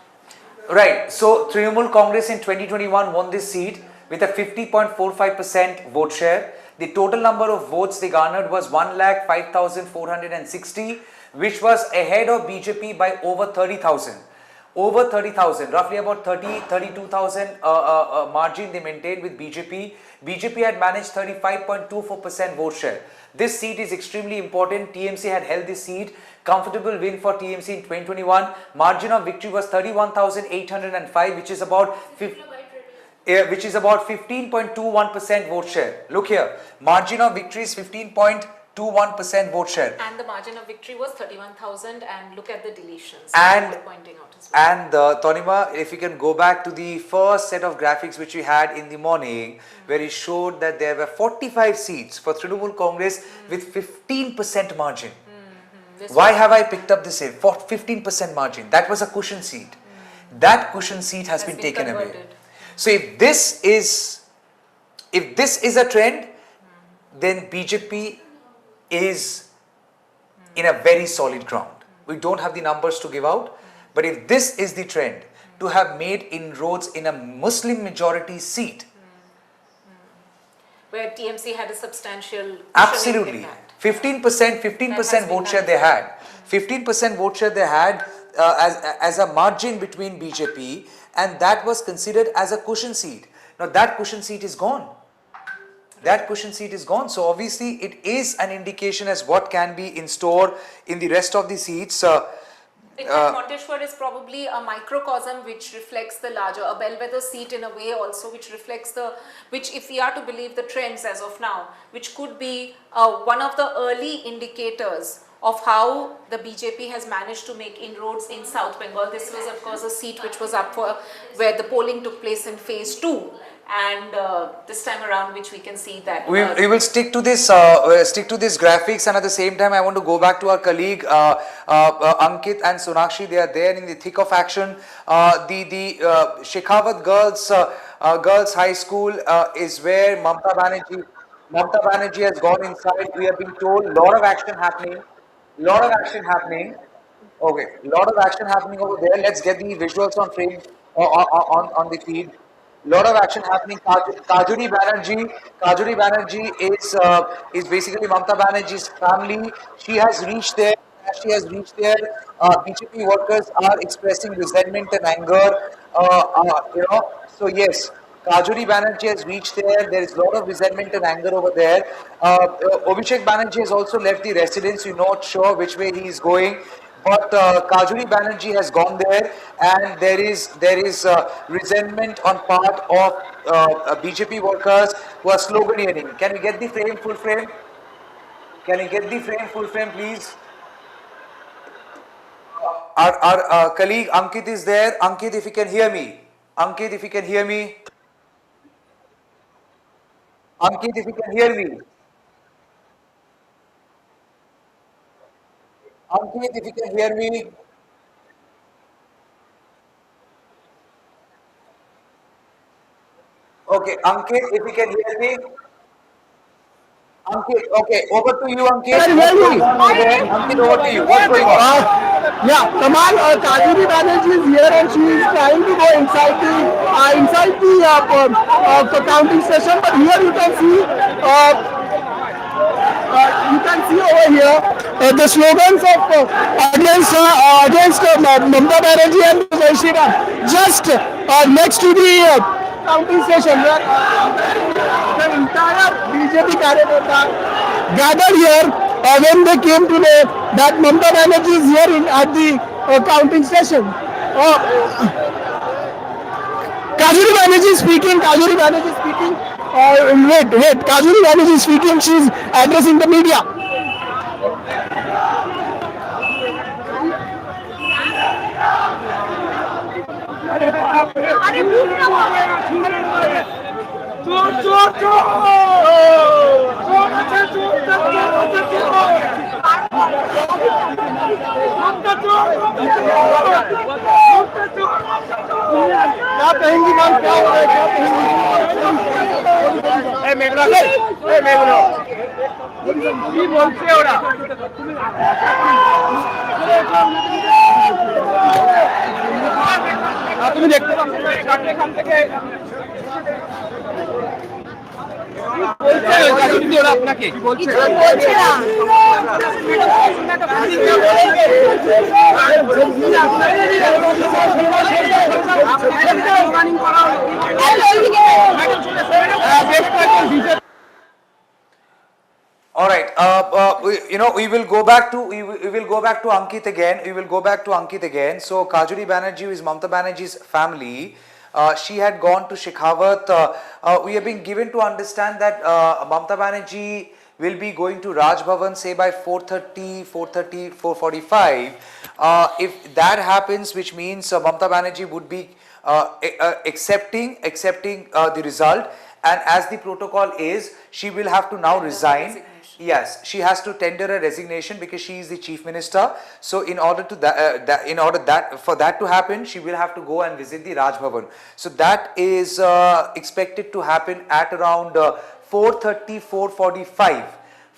Right. So Trinamool Congress in 2021 won this seat with a 50.45% vote share. The total number of votes they garnered was 1,05,460, which was ahead of BJP by over 30,000. Over 30,000, roughly about 32,000 margin they maintained with BJP. BJP had managed 35.24% vote share. This seat is extremely important. TMC had held this seat. Comfortable win for TMC in 2021. Margin of victory was 31,805, which is about 15.21% vote share. Look here, margin of victory is 15.21%. 0.21% vote share. And the margin of victory was 31,000, and look at the deletions. And, you were pointing out as well. and Tonima, if you can go back to the first set of graphics which we had in the morning, where he showed that there were 45 seats for Trinamool Congress with 15% margin. Why have I picked up this for 15% margin? That was a cushion seat. That cushion seat has been taken away. So if this is a trend, then BJP is in a very solid ground. We don't have the numbers to give out, but if this is the trend, to have made inroads in a Muslim majority seat, where TMC had a substantial absolutely, 15% vote share they had. 15% vote share they had as a margin between BJP, and that was considered as a cushion seat. Now that cushion seat is gone. That cushion seat is gone. So obviously it is an indication as what can be in store in the rest of the seats. In fact, Monteshwar is probably a microcosm which reflects the larger, a bellwether seat in a way also, which reflects which if we are to believe the trends as of now, which could be one of the early indicators of how the BJP has managed to make inroads in South Bengal. This was of course a seat which was up for, where the polling took place in phase 2. And this time around, which we can see that we will stick to this graphics, and at the same time I want to go back to our colleague Ankit and Sonakshi. They are there in the thick of action. The Shekhawat Girls High School is where Mamata Banerjee has gone inside. We have been told lot of action happening. Okay, lot of action happening over there. Let's get the visuals on frame on the feed. Lot of action happening. Kajuri Banerjee is basically Mamata Banerjee's family. She has reached there. BJP workers are expressing resentment and anger. So yes, Kajuri Banerjee has reached there. There is a lot of resentment and anger over there. Abhishek Banerjee has also left the residence. You're not sure which way he is going. But Kajuri Banerjee has gone there, and there is resentment on part of BJP workers who are sloganeering. Can we get the full frame? Can we get the full frame, please? Our colleague Ankit is there. Ankit, if you can hear me. Ankit, if you can hear me. Ankit, if you can hear me. Ankit, if you can hear me. Okay, Ankit, if you can hear me. Ankit, okay, over to you, Ankit. Can hear me? Ankit, over to you. What's going on? Yeah, Kamal, Kajuri Banerjee is here and she is trying to go inside the counting station. But here you can see over here the slogans of against Mamata Banerjee and Vaishnav just next to the counting station where the entire BJP कार्यकर्ता gathered here when they came to know that Mamata Banerjee is here at the counting station. Kajuri Banerjee speaking. Kajuri Banerjee speaking. She's addressing the media. क्या कहेंगी ma'am, क्या हो रहा है, क्या कहेंगी? मेघना কি বলছে ওরা? তুমি দেখতে পাচ্ছ এখান থেকে আপনাকে কি বলছে? All right. We will go back to Ankit again. So Kajuri Banerjee is Mamata Banerjee's family. She had gone to Shekhawat. We have been given to understand that Mamata Banerjee will be going to Raj Bhavan, say by 4:30, 4:30, 4:45. If that happens, which means Mamata Banerjee would be accepting the result, and as the protocol is, she will have to now resign. Yes, she has to tender a resignation because she is the chief minister. So in order to for that to happen, she will have to go and visit the Raj Bhavan. So that is expected to happen at around 4:30, 4:45.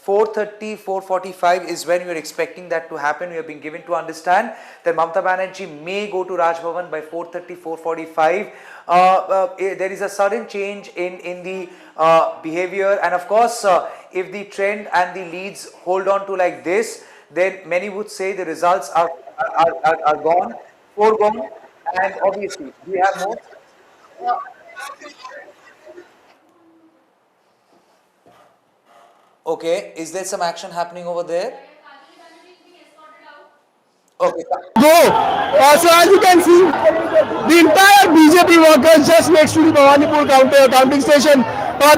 4:30, 4:45 is when we are expecting that to happen. We have been given to understand that Mamata Banerjee may go to Raj Bhavan by 4:30, 4:45. There is a sudden change in the behavior, and of course, if the trend and the leads hold on to like this, then many would say the results are gone, foregone, and obviously we have more. Okay, is there some action happening over there? Okay. Go. So as you can see, the entire BJP workers just next to the Bhavanipur counting station,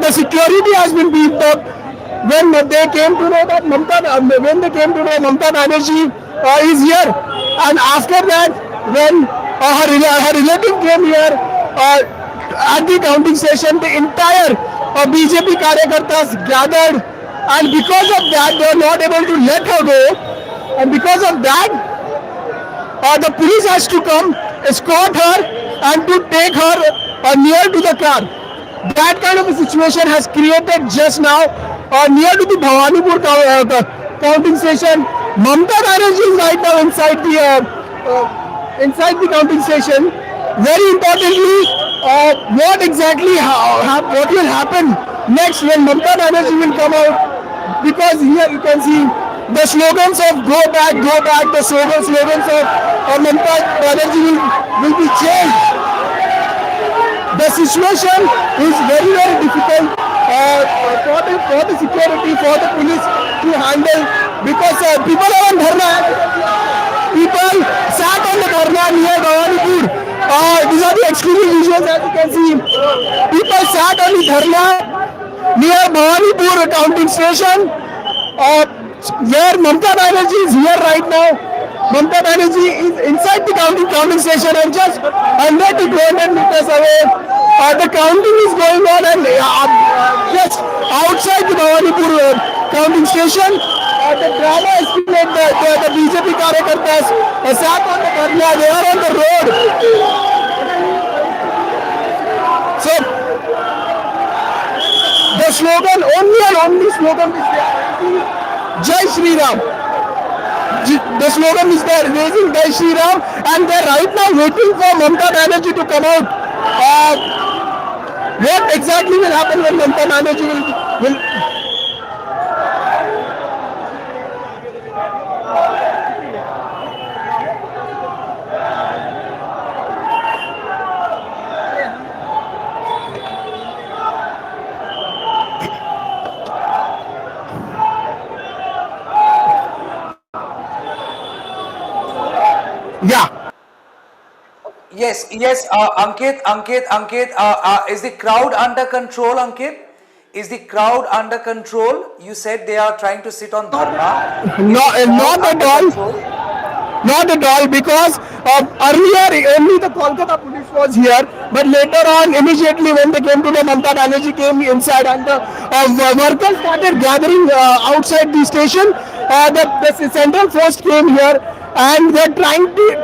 the security has been beefed up. When they came to know that Mamata Banerjee is here, and after that, when her relative came here at the counting station, the entire BJP karyakartas gathered, and because of that, they were not able to let her go, and because of that, the police has to come, escort her, and to take her near to the car. That kind of a situation has created just now near to the Bhavanipur counting station. Mamata Banerjee is right now inside the counting station. Very importantly, what will happen next when Mamata Banerjee will come out? Because here you can see the slogans of go back, the slogans of Mamata Banerjee will be changed. The situation is very, very difficult for the security, for the police to handle, because people are on dharna. People sat on the dharna near Bhavanipur. These are the exclusive visuals, as you can see. People sat on the dharna near Bhavanipur counting station, where Mamata Banerjee is here right now. Mamata Banerjee is inside the counting station and just 100 to 200 meters away. The counting is going on, and just outside the Bhavanipur counting station, the drama escalated. The BJP karyakartas sat on the dharna. They are on the road. So the slogan, only slogan is there, Jai Shri Ram. The slogan is there, raising Jai Shri Ram, and they are right now waiting for Mamata Banerjee to come out. What exactly will happen when Mamata Banerjee will yeah. Yes, Ankit, is the crowd under control, Ankit? Is the crowd under control? You said they are trying to sit on dharna. Not at all. Not at all, because earlier only the Kolkata police was here, but later on, immediately when they came to the Mamata Banerjee came inside, and the workers started gathering outside the station. The central force came here, and they're trying to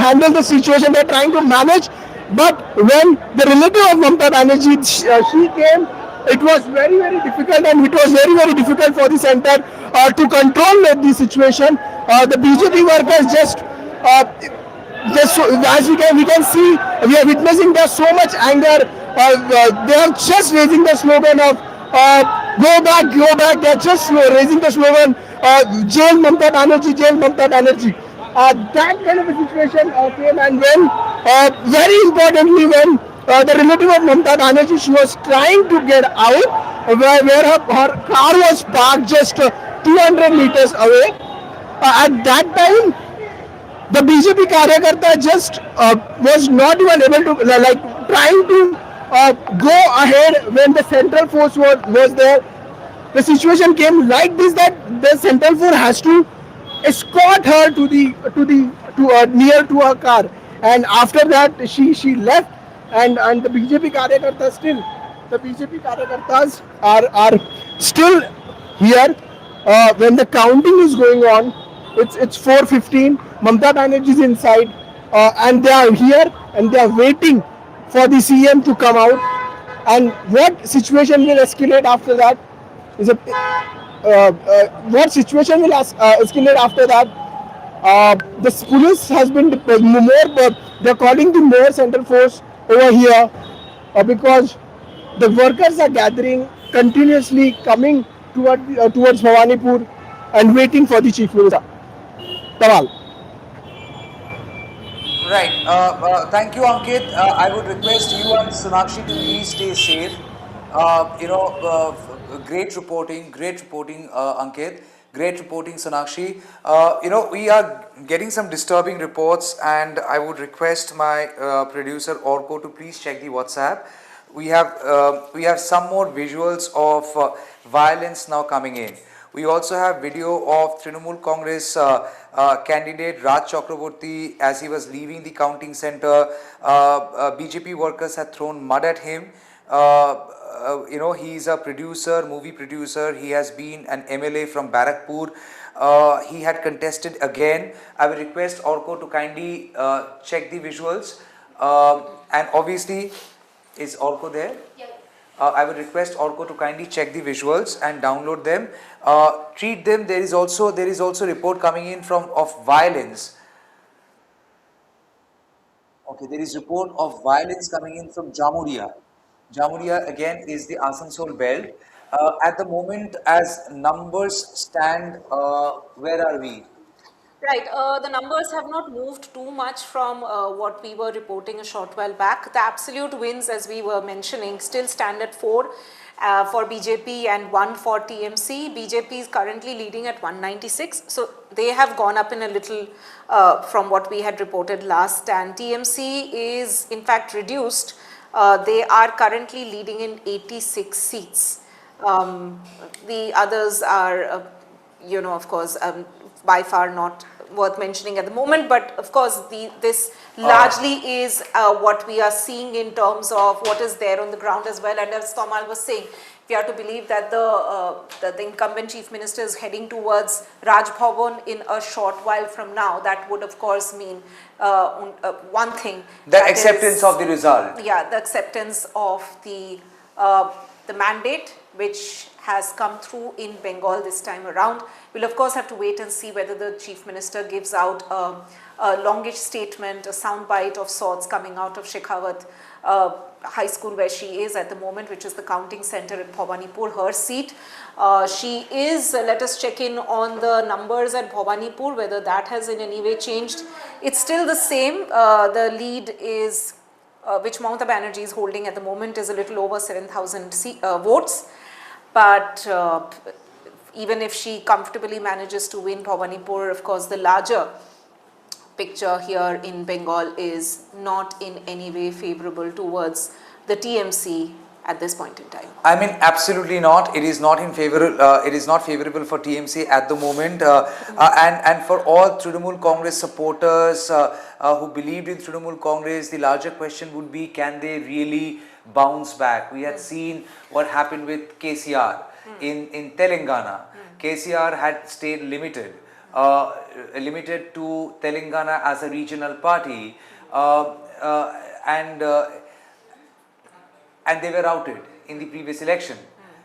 handle the situation. They're trying to manage, but when the relative of Mamata Banerjee she came, it was very, very difficult, and it was very, very difficult for the center to control the situation. The BJP workers just as we can see, we are witnessing there's so much anger. They are just raising the slogan of go back. They are just raising the slogan, jail Mamata Banerjee, jail Mamata Banerjee. That kind of a situation came, and when very importantly, when the relative of Mamata Banerjee, she was trying to get out, where her car was parked just 200 meters away. At that time, the BJP karyakarta just was not even able to trying to go ahead when the central force was there. the situation came like this, that the central force has to escort her to near to her car, and after that she left, and the BJP karyakartas still, the BJP karyakartas are still here when the counting is going on. It's 4:15. Mamata Banerjee is inside, and they are here and they are waiting for the CM to come out. And what situation will escalate after that is a what situation will escalate after that. The police has been more, but they're calling the more central force over here because the workers are gathering continuously, coming towards Bhavanipur and waiting for the chief minister. Tamal. Right. Thank you, Ankit. I would request you and Sonakshi to please stay safe. Great reporting, Ankit. Great reporting, Sonakshi. We are getting some disturbing reports, and I would request my producer Orko to please check the WhatsApp. We have some more visuals of violence now coming in. We also have video of Trinamool Congress candidate Raj Chakraborty as he was leaving the counting center. BJP workers had thrown mud at him. He is a producer, movie producer. He has been an MLA from Barakpur. He had contested again. I will request Orko to kindly check the visuals. And obviously, is Orko there? I would request Orko to kindly check the visuals and download them. Treat them. There is also report coming in of violence. Okay, there is report of violence coming in from Jamuria. Jamuria again is the Asansol belt. At the moment, as numbers stand, where are we? Right, the numbers have not moved too much from what we were reporting a short while back. The absolute wins, as we were mentioning, still stand at 4 for BJP and 1 for TMC. BJP is currently leading at 196, so they have gone up in a little from what we had reported last, and TMC is in fact reduced. They are currently leading in 86 seats. The others are, of course, by far not worth mentioning at the moment, but of course this largely is what we are seeing in terms of what is there on the ground as well. And as Tomal was saying, we are to believe that the incumbent chief minister is heading towards Raj Bhavan in a short while from now. That would of course mean one thing, The acceptance of the result. Yeah, the acceptance of the mandate which has come through in Bengal this time around. We'll of course have to wait and see whether the chief minister gives out a longish statement, a soundbite of sorts coming out of Shekhawat High School, where she is at the moment, which is the counting center at Bhavanipur, her seat. She is, let us check in on the numbers at Bhavanipur, whether that has in any way changed. It's still the same. The lead is, which Mamata Banerjee is holding at the moment, is a little over 7,000 votes. But even if she comfortably manages to win Bhavanipur, of course, the larger picture here in Bengal is not in any way favorable towards the TMC at this point in time. I mean, absolutely not. It is not in favor. It is not favorable for TMC at the moment, and for all Trinamool Congress supporters who believed in Trinamool Congress, the larger question would be: can they really bounce back? We had seen what happened with KCR in Telangana. KCR had stayed limited to Telangana as a regional party, and they were routed in the previous election.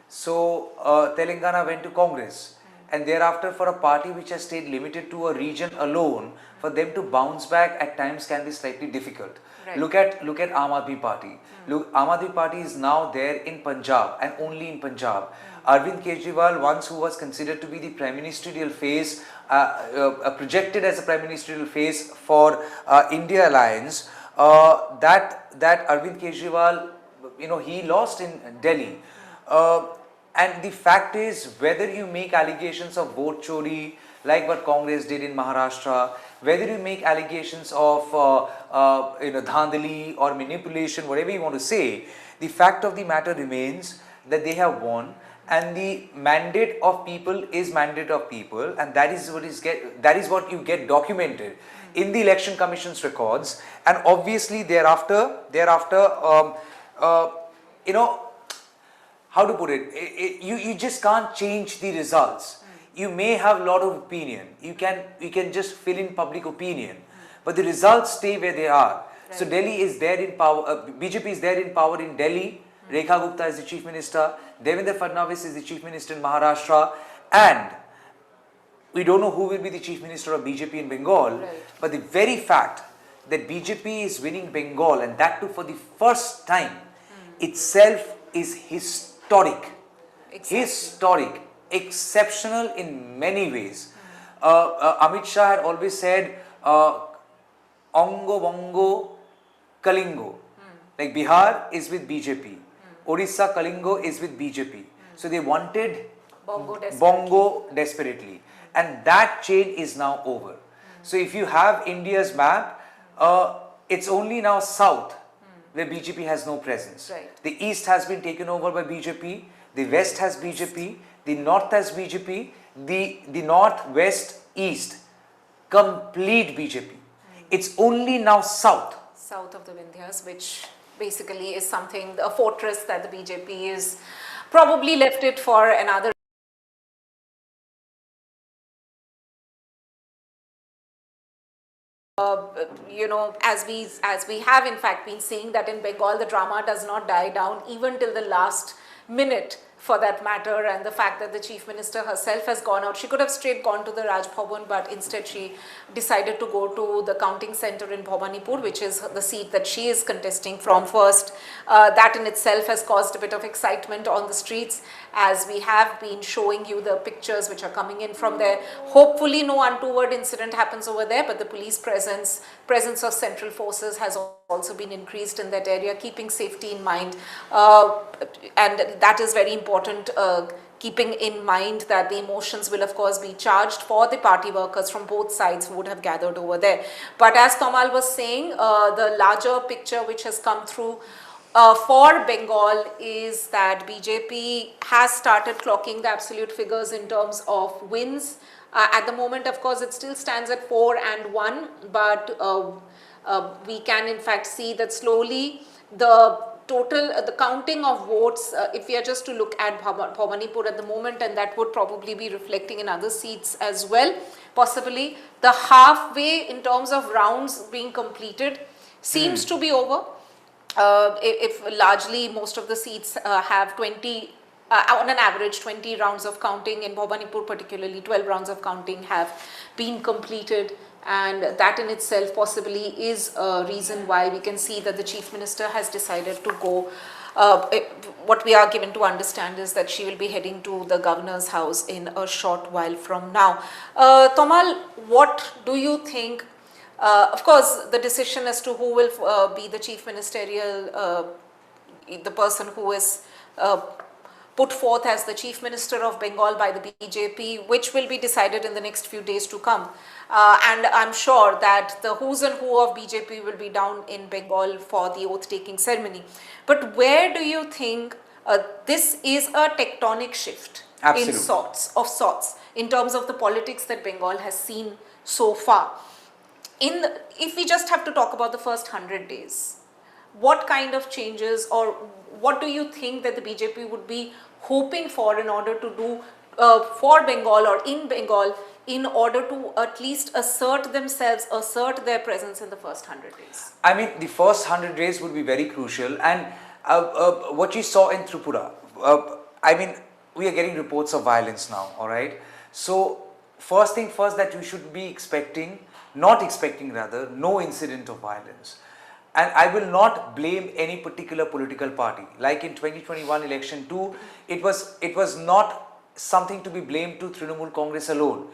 So Telangana went to Congress, and thereafter for a party which has stayed limited to a region alone, for them to bounce back at times can be slightly difficult. Right. Look at Aam Aadmi Party. Look, Aam Aadmi Party is now there in Punjab and only in Punjab. Arvind Kejriwal, once who was considered to be the prime ministerial face, projected as a prime ministerial face for India Alliance, that Arvind Kejriwal, he lost in Delhi. And the fact is, whether you make allegations of vote chori, like what Congress did in Maharashtra, whether you make allegations of dhandali or manipulation, whatever you want to say, the fact of the matter remains that they have won. and the mandate of people is mandate of people, and that is what you get documented in the election commission's records. And obviously thereafter you know, how to put it, you just can't change the results. You may have a lot of opinion, you can just fill in public opinion, but the results stay where they are. So Delhi is there in power, BJP is there in power in Delhi. Rekha Gupta is the chief minister, Devendra Fadnavis is the chief minister in Maharashtra, and we don't know who will be the chief minister of BJP in Bengal. But the very fact that BJP is winning Bengal, and that too for the first time, itself is historic. Historic, exceptional in many ways. Amit Shah had always said, Ongo Bongo Kalingo. Like Bihar is with BJP, Orissa Kalingo is with BJP. So they wanted Bongo desperately. And that chain is now over. So if you have India's map, it's only now south where BJP has no presence. The east has been taken over by BJP, the west has BJP, the north has BJP, the north, west, east, complete BJP. It's only now south of the Vindhyas, which basically is something, a fortress that the BJP is probably left it for another. You know, as we have in fact been seeing that in Bengal, the drama does not die down even till the last minute, for that matter, and the fact that the chief minister herself has gone out. She could have straight gone to the Raj Bhavan, but instead she decided to go to the counting center in Bhavanipur, which is the seat that she is contesting from first. That in itself has caused a bit of excitement on the streets, as we have been showing you the pictures which are coming in from there. Hopefully no untoward incident happens over there, but the police presence of central forces has also been increased in that area, keeping safety in mind, and that is very important, keeping in mind that the emotions will of course be charged for the party workers from both sides who would have gathered over there. But as Tomal was saying, the larger picture which has come through for Bengal is that BJP has started clocking the absolute figures in terms of wins. At the moment, of course, it still stands at 4-1, but we can in fact see that slowly the total, the counting of votes, if we are just to look at Bhavanipur at the moment, and that would probably be reflecting in other seats as well, possibly, the halfway in terms of rounds being completed seems to be over. If largely most of the seats have 20, on an average 20 rounds of counting, in Bhavanipur particularly 12 rounds of counting have been completed, and that in itself possibly is a reason why we can see that the chief minister has decided to go. What we are given to understand is that she will be heading to the governor's house in a short while from now. Tomal, what do you think? Of course, the decision as to who will be the chief ministerial, the person who is put forth as the chief minister of Bengal by the BJP, which will be decided in the next few days to come. And I'm sure that the who's and who of BJP will be down in Bengal for the oath-taking ceremony. But where do you think this is a tectonic shift in sorts in terms of the politics that Bengal has seen so far? If we just have to talk about the first 100 days, what kind of changes, or what do you think that the BJP would be hoping for in order to do for Bengal or in Bengal, in order to at least assert themselves, assert their presence in the first 100 days? I mean, the first 100 days would be very crucial, and what you saw in Tripura, I mean, we are getting reports of violence now, all right? So, first thing first, that you should be not expecting rather, no incident of violence. And I will not blame any particular political party. Like in 2021 election too, it was not something to be blamed to Trinamool Congress alone.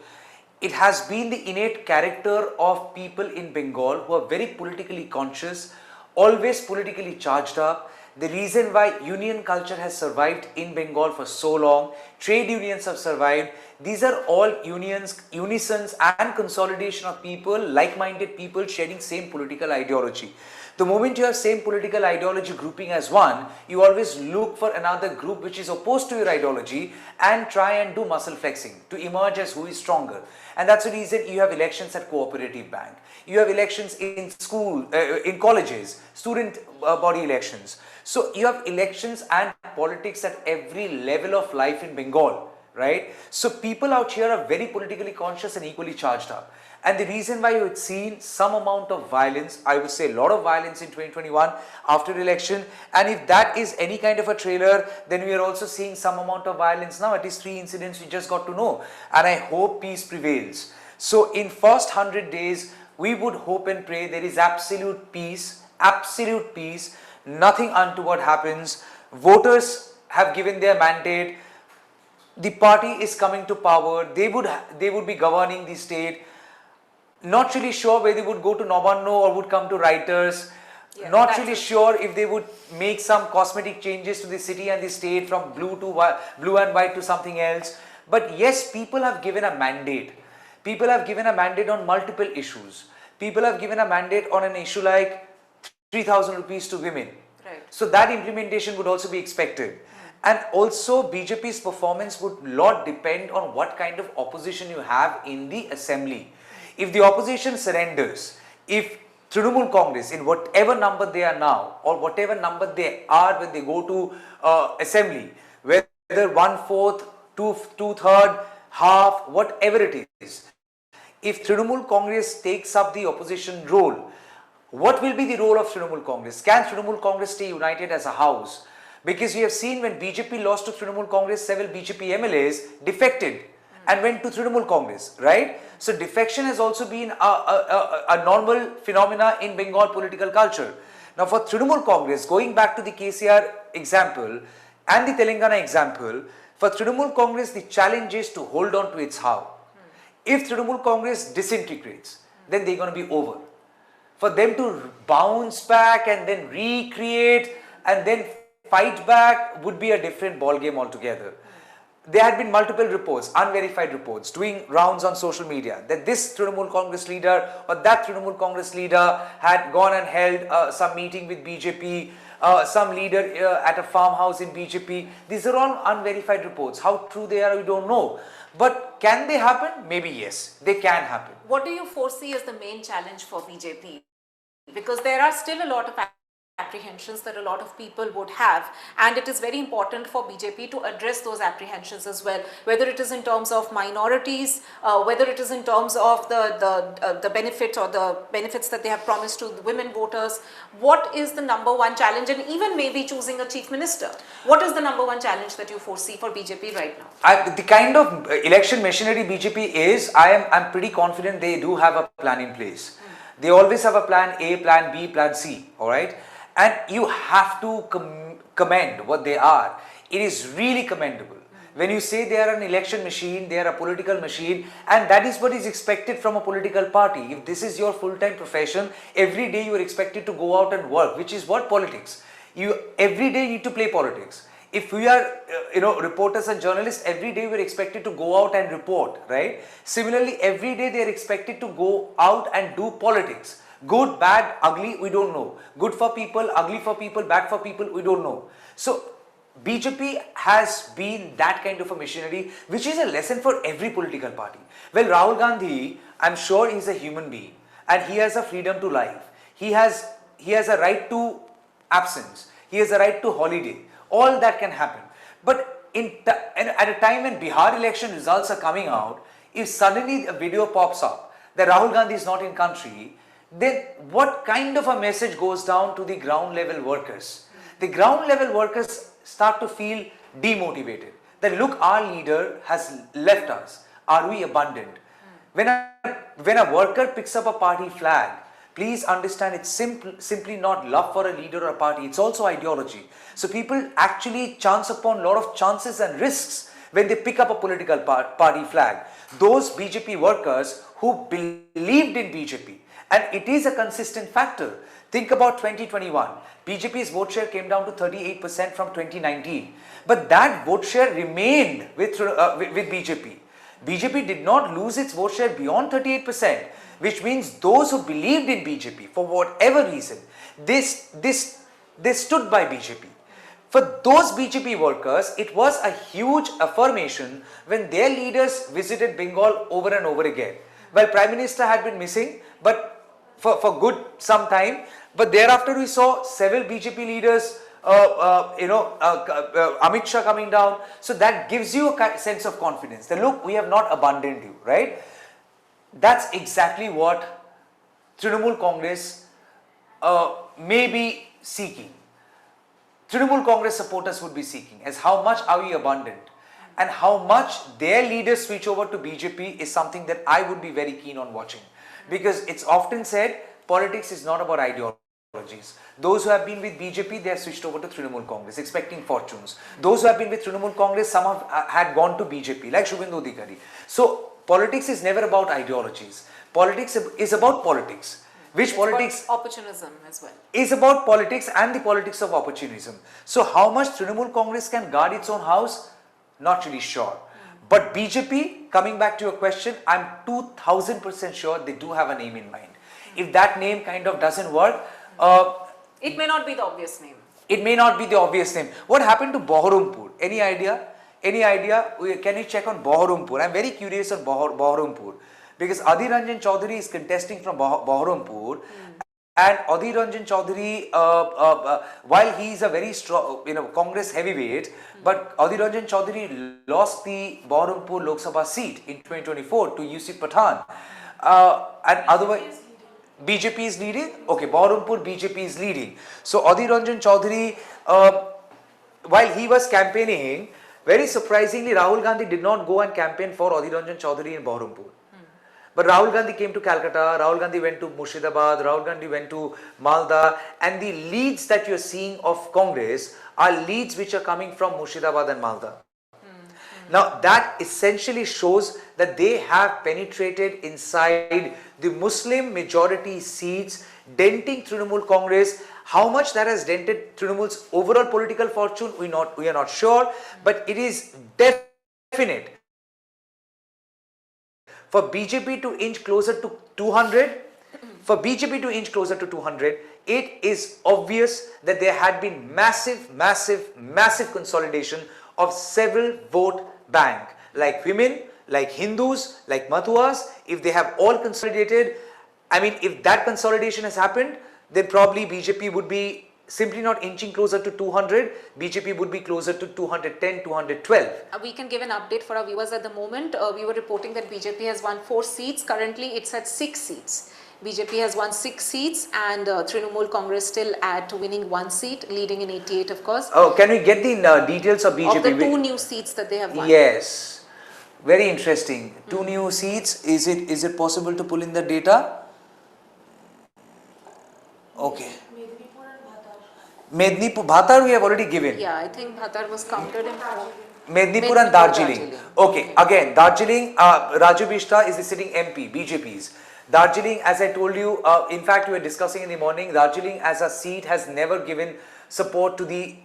It has been the innate character of people in Bengal who are very politically conscious, always politically charged up. The reason why union culture has survived in Bengal for so long, trade unions have survived, these are all unisons and consolidation of people, like-minded people sharing same political ideology. The moment you have same political ideology grouping as one, you always look for another group which is opposed to your ideology and try and do muscle flexing to emerge as who is stronger. And that's the reason you have elections at cooperative bank. You have elections in school, in colleges, student body elections. So you have elections and politics at every level of life in Bengal, right? So people out here are very politically conscious and equally charged up. And the reason why you had seen some amount of violence, I would say a lot of violence in 2021 after election, and if that is any kind of a trailer, then we are also seeing some amount of violence now. At least 3 incidents we just got to know, and I hope peace prevails. So in first 100 days, we would hope and pray there is absolute peace, nothing untoward happens. Voters have given their mandate, the party is coming to power, they would be governing the state. Not really sure whether they would go to Nabanno or would come to writers. Yeah, not really sure if they would make some cosmetic changes to the city and the state from blue and white to something else. But yes, people have given a mandate. People have given a mandate on multiple issues. People have given a mandate on an issue like 3,000 rupees to women. Right. So that implementation would also be expected. And also BJP's performance would lot depend on what kind of opposition you have in the assembly. If the opposition surrenders, if Trinamool Congress, in whatever number they are now or whatever number they are when they go to assembly, whether 1/4, 2/3, half, whatever it is, if Trinamool Congress takes up the opposition role, what will be the role of Trinamool Congress? Can Trinamool Congress stay united as a house? Because we have seen when BJP lost to Trinamool Congress, several BJP MLAs defected and went to Trinamool Congress, right? So defection has also been a normal phenomena in Bengal political culture. Now for Trinamool Congress, going back to the KCR example and the Telangana example, for Trinamool Congress the challenge is to hold on to its how. If Trinamool Congress disintegrates, then they're going to be over. For them to bounce back and then recreate and then fight back would be a different ball game altogether. There had been multiple reports, unverified reports, doing rounds on social media that this Trinamool Congress leader or that Trinamool Congress leader had gone and held some meeting with BJP, some leader at a farmhouse in BJP. These are all unverified reports. How true they are, we don't know. But can they happen? Maybe yes, they can happen. What do you foresee as the main challenge for BJP? Because there are still a lot of apprehensions that a lot of people would have, and it is very important for BJP to address those apprehensions as well, whether it is in terms of minorities, whether it is in terms of the benefit or the benefits that they have promised to the women voters. What is the number one challenge, and even maybe choosing a chief minister? What is the number one challenge that you foresee for BJP right now? The kind of election machinery BJP is, I'm pretty confident they do have a plan in place. They always have a plan A, plan B, plan C, alright? And you have to commend what they are. It is really commendable. When you say they are an election machine, they are a political machine, and that is what is expected from a political party. If this is your full-time profession, every day you are expected to go out and work, which is what politics. You every day need to play politics. If we are, reporters and journalists, every day we are expected to go out and report, right? Similarly, every day they are expected to go out and do politics. Good, bad, ugly, we don't know. Good for people, ugly for people, bad for people, we don't know. So, BJP has been that kind of a machinery, which is a lesson for every political party. Well, Rahul Gandhi, I'm sure he's a human being and he has a freedom to life. He has a right to absence. He has a right to holiday. All that can happen. But at a time when Bihar election results are coming out, if suddenly a video pops up that Rahul Gandhi is not in country, then what kind of a message goes down to the ground level workers? The ground level workers start to feel demotivated. That look, our leader has left us. Are we abandoned? When a worker picks up a party flag, please understand it's simply not love for a leader or a party. It's also ideology. So people actually chance upon a lot of chances and risks when they pick up a political party flag. Those BJP workers who believed in BJP, and it is a consistent factor. Think about 2021. BJP's vote share came down to 38% from 2019. But that vote share remained with BJP. BJP did not lose its vote share beyond 38%, which means those who believed in BJP for whatever reason, they stood by BJP. For those BJP workers, it was a huge affirmation when their leaders visited Bengal over and over again. Well, Prime Minister had been missing, but for good some time, but thereafter we saw several BJP leaders, Amit Shah coming down. So that gives you a sense of confidence. That look, we have not abandoned you, right? That's exactly what Trinamool Congress may be seeking. Trinamool Congress supporters would be seeking as how much are we abandoned, and how much their leaders switch over to BJP is something that I would be very keen on watching, because it's often said politics is not about ideologies. Those who have been with BJP, they have switched over to Trinamool Congress expecting fortunes. Those who have been with Trinamool Congress, some have had gone to BJP like Shubhendu Adhikari. So politics is never about ideologies. Politics is about politics. Which it's politics? About opportunism as well. Is about politics and the politics of opportunism. So how much Trinamool Congress can guard its own house? Not really sure. But BJP, coming back to your question, I'm 2000% sure they do have a name in mind. If that name kind of doesn't work, it may not be the obvious name. It may not be the obvious name. What happened to Bhavanipur? Any idea? Any idea? Can you check on Bhavanipur? I'm very curious on Bhavanipur, because Adhir Ranjan Chaudhary is contesting from Bhavanipur, and Adhir Ranjan Chaudhary, while he is a very strong, Congress heavyweight, but Adhir Ranjan Chaudhary lost the Bhavanipur Lok Sabha seat in 2024 to Yusuf Pathan, and otherwise BJP is leading. Okay, Bhavanipur BJP is leading. So Adhir Ranjan Chaudhary, while he was campaigning, very surprisingly, Rahul Gandhi did not go and campaign for Adhir Ranjan Chaudhary in Bhavanipur. But Rahul Gandhi came to Calcutta, Rahul Gandhi went to Murshidabad, Rahul Gandhi went to Malda, and the leads that you are seeing of Congress are leads which are coming from Murshidabad and Malda. Now that essentially shows that they have penetrated inside the Muslim majority seats, denting Trinamool Congress. How much that has dented Trinamool's overall political fortune, we are not sure, but it is definite. For BJP to inch closer to 200, it is obvious that there had been massive consolidation of several vote bank, like women, like Hindus, like Mathuas. If they have all consolidated, I mean, if that consolidation has happened, then probably BJP would be simply not inching closer to 200, BJP would be closer to 210, 212. We can give an update for our viewers at the moment. We were reporting that BJP has won 4 seats. Currently, it's at 6 seats. BJP has won 6 seats, and Trinamool Congress still at winning 1 seat, leading in 88, of course. Oh, can we get the details of BJP? Of the 2 new seats that they have won. Yes, very interesting. 2 new seats. Is it possible to pull in the data? Okay. Mednipur, Bhatar we have already given. Yeah, I think Bhatar was counted in Mednipur and Darjeeling. Okay, again, Darjeeling, Raju Bishta is the sitting MP, BJP's. Darjeeling, as I told you, in fact, we were discussing in the morning, Darjeeling as a seat has never given support to the,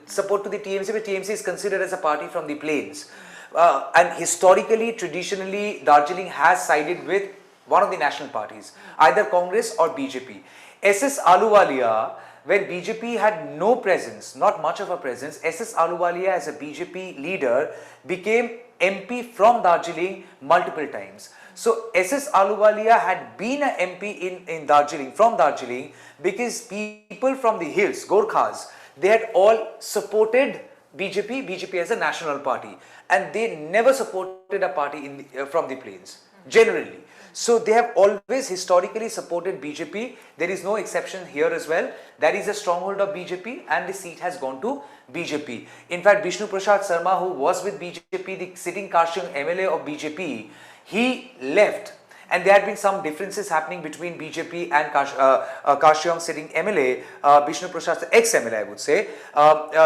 support to the TMC, but TMC is considered as a party from the plains. And historically, traditionally, Darjeeling has sided with one of the national parties, either Congress or BJP. SS Ahluwalia, when BJP had no presence, not much of a presence, SS Ahluwalia as a BJP leader became MP from Darjeeling multiple times. So SS Ahluwalia had been an MP in Darjeeling, from Darjeeling, because people from the hills, Gorkhas, they had all supported BJP as a national party, and they never supported a party from the plains, generally. So they have always historically supported BJP. There is no exception here as well. That is a stronghold of BJP, and the seat has gone to BJP. In fact, Bishnu Prasad Sarma, who was with BJP, the sitting Kashyang MLA of BJP, he left. And there had been some differences happening between BJP and Kashyang sitting MLA, Bishnu Prasad, ex-MLA I would say,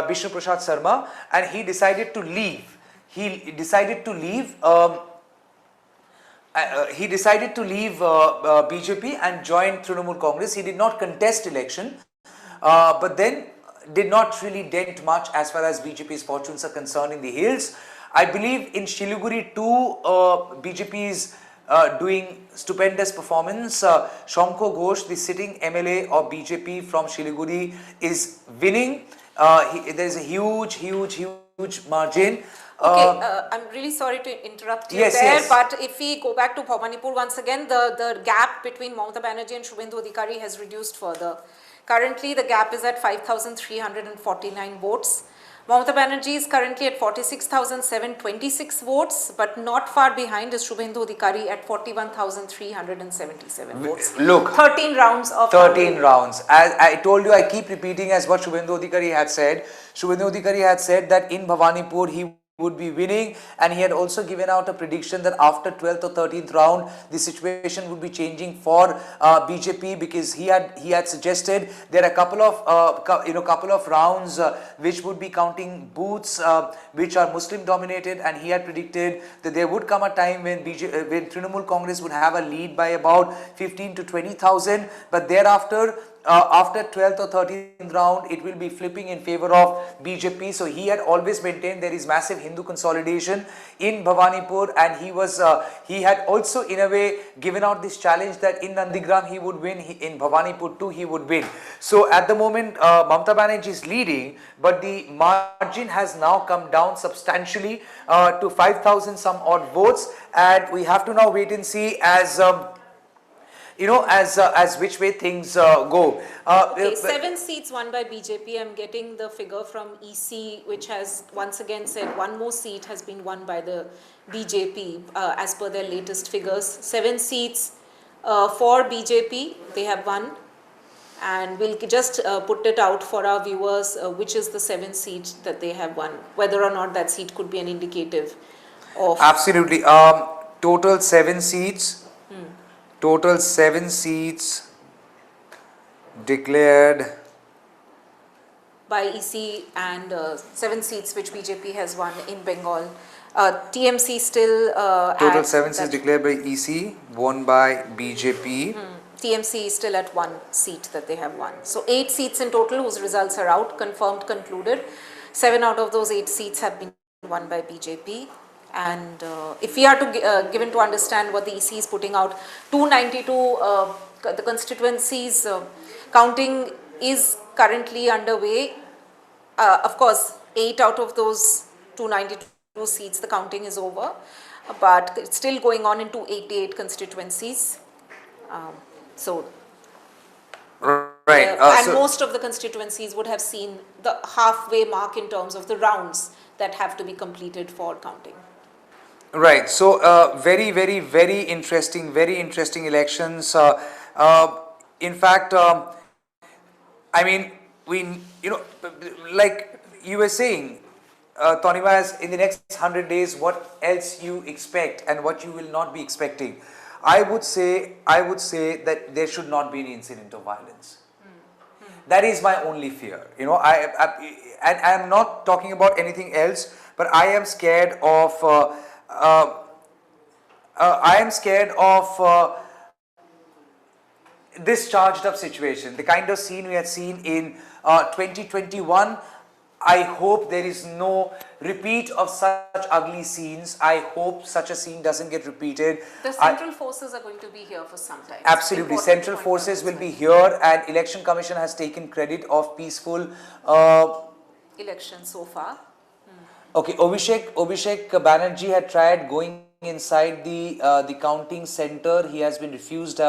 Bishnu Prasad Sarma, and he decided to leave. He decided to leave BJP and join Trinamool Congress. He did not contest election, but then did not really dent much as far as BJP's fortunes are concerned in the hills. I believe in Shiliguri too, BJP is doing stupendous performance. Shanko Ghosh, the sitting MLA of BJP from Shiliguri, is winning. There is a huge margin. Okay, I'm really sorry to interrupt you Yes, there, yes. but if we go back to Bhavanipur once again, the gap between Mamata Banerjee and Shubhendu Adhikari has reduced further. Currently, the gap is at 5,349 votes. Mamata Banerjee is currently at 46,726 votes, but not far behind is Shubhendu Adhikari at 41,377 votes. Look, 13 rounds of 13 rounds. As I told you, I keep repeating as what Shubhendu Adhikari had said. Shubhendu Adhikari had said that in Bhavanipur he would be winning, and he had also given out a prediction that after 12th or 13th round the situation would be changing for BJP, because he had suggested there are a couple of rounds which would be counting booths which are Muslim dominated, and he had predicted that there would come a time when when Trinamool Congress would have a lead by about 15 to 20,000, but thereafter after 12th or 13th round it will be flipping in favor of BJP. So he had always maintained there is massive Hindu consolidation in Bhavanipur, and he had also in a way given out this challenge that in Nandigram he would win, in Bhavanipur too he would win. So at the moment Mamata Banerjee is leading, but the margin has now come down substantially to 5,000 some odd votes, and we have to now wait and see as as which way things go. Okay, 7 seats won by BJP. I'm getting the figure from EC, which has once again said one more seat has been won by the BJP as per their latest figures. 7 seats for BJP they have won, and we'll just put it out for our viewers which is the 7th seat that they have won, whether or not that seat could be an indicative of. Absolutely. Total 7 seats. Total 7 seats declared by EC, and 7 seats which BJP has won in Bengal. TMC still total 7 seats declared by EC, won by BJP. TMC is still at 1 seat that they have won. So 8 seats in total whose results are out, confirmed, concluded. 7 out of those 8 seats have been won by BJP. And if we are to given to understand what the EC is putting out, 292 the constituencies counting is currently underway. Of course, 8 out of those 292 seats the counting is over, but it's still going on in 288 constituencies. Right. And most of the constituencies would have seen the halfway mark in terms of the rounds that have to be completed for counting. Right. So very interesting elections. In fact, I mean, like you were saying, Tonima, in the next 100 days, what else you expect and what you will not be expecting? I would say that there should not be an incident of violence. That is my only fear. I am not talking about anything else, but I am scared of. This charged up situation, the kind of scene we had seen in 2021. I hope there is no repeat of such ugly scenes. I hope such a scene doesn't get repeated. The central forces are going to be here for some time. Absolutely, central forces will be here, and Election Commission has taken credit of peaceful election so far. Okay, Abhishek Banerjee had tried going inside the counting center. He has been refused.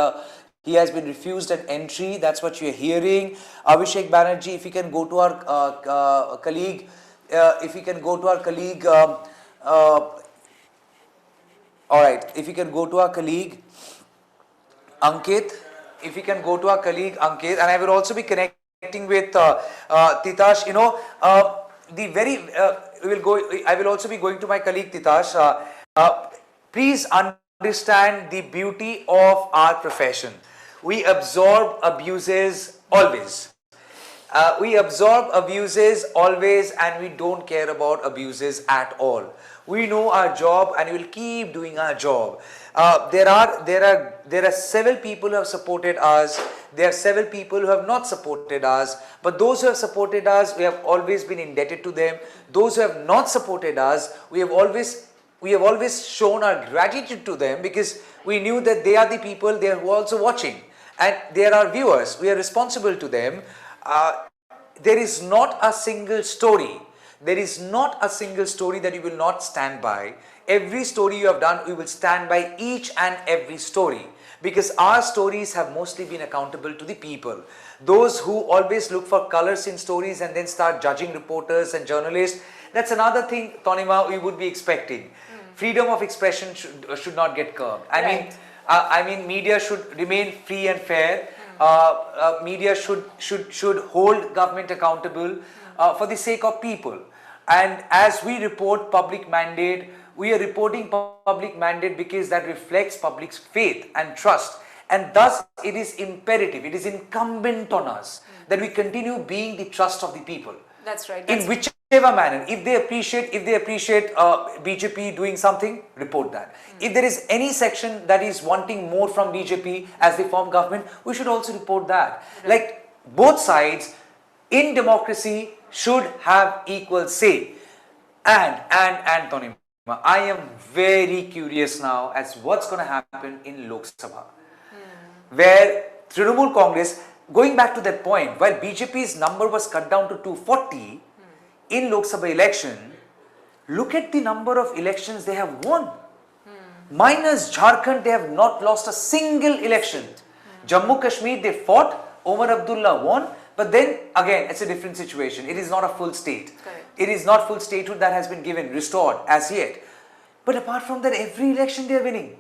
He has been refused an entry. That's what you're hearing. Abhishek Banerjee, if you can go to our colleague, all right. If you can go to our colleague Ankit, and I will also be connecting with Titash. I will also be going to my colleague Titash. Please understand the beauty of our profession. We absorb abuses always. And we don't care about abuses at all. We know our job and we will keep doing our job. there are several people who have supported us. There are several people who have not supported us. But those who have supported us, we have always been indebted to them. Those who have not supported us, we have always shown our gratitude to them, because we knew that they are the people, they are also watching, and they are our viewers. We are responsible to them. There is not a single story. There is not a single story that you will not stand by. Every story you have done, we will stand by each and every story, because our stories have mostly been accountable to the people. Those who always look for colors in stories and then start judging reporters and journalists, that's another thing, Tanima, we would be expecting. Freedom of expression should not get curbed. I mean, media should remain free and fair. Media should hold government accountable for the sake of people. And as we report public mandate, we are reporting public mandate because that reflects public's faith and trust. And thus, it is imperative, it is incumbent on us that we continue being the trust of the people. That's right. In whichever manner. If they appreciate BJP doing something, report that. If there is any section that is wanting more from BJP as they form government, we should also report that. Like, both sides in democracy should have equal say. And Tanima, I am very curious now as what's going to happen in Lok Sabha, where Trinamool Congress, going back to that point, while BJP's number was cut down to 240 in Lok Sabha election, look at the number of elections they have won. Minus Jharkhand, they have not lost a single election. Jammu Kashmir, they fought, Omar Abdullah won, but then again, it's a different situation. It is not a full state. Correct. It is not full statehood that has been given, restored as yet. But apart from that, every election they are winning.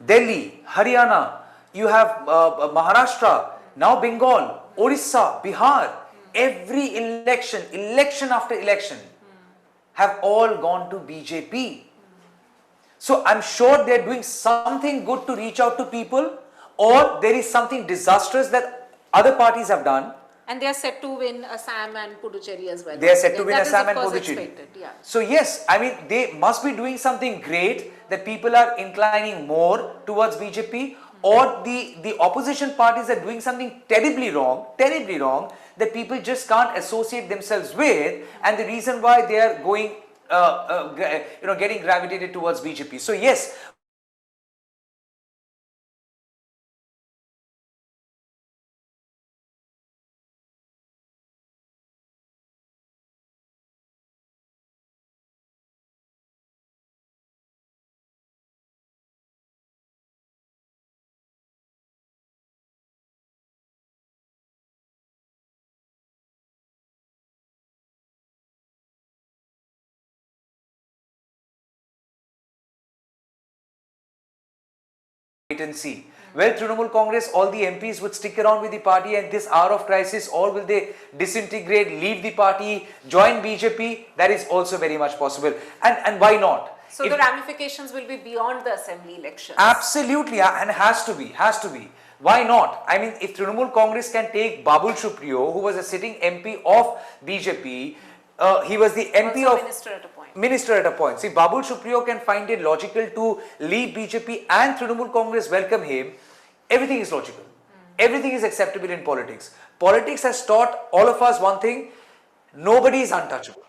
Delhi, Haryana, you have Maharashtra, now Bengal, Orissa, Bihar. Every election after election have all gone to BJP. So I'm sure they're doing something good to reach out to people, or there is something disastrous that other parties have done. And they are set to win Assam and Puducherry as well. They are set to win That is, Assam of and course, Puducherry. expected, yeah. So yes, I mean, they must be doing something great that people are inclining more towards BJP, or the opposition parties are doing something terribly wrong that people just can't associate themselves with, and the reason why they are going, getting gravitated towards BJP. So yes, wait and see. Well, Trinamool Congress, all the MPs would stick around with the party at this hour of crisis, or will they disintegrate, leave the party, join BJP? That is also very much possible. And why not? So the ramifications will be beyond the assembly elections. Absolutely, and has to be. Why not? I mean, if Trinamool Congress can take Babul Supriyo, who was a sitting MP of BJP, he was the MP Also of minister at a point. See, Babul Supriyo can find it logical to leave BJP and Trinamool Congress welcome him. Everything is logical. Everything is acceptable in politics. Politics has taught all of us one thing: nobody is untouchable.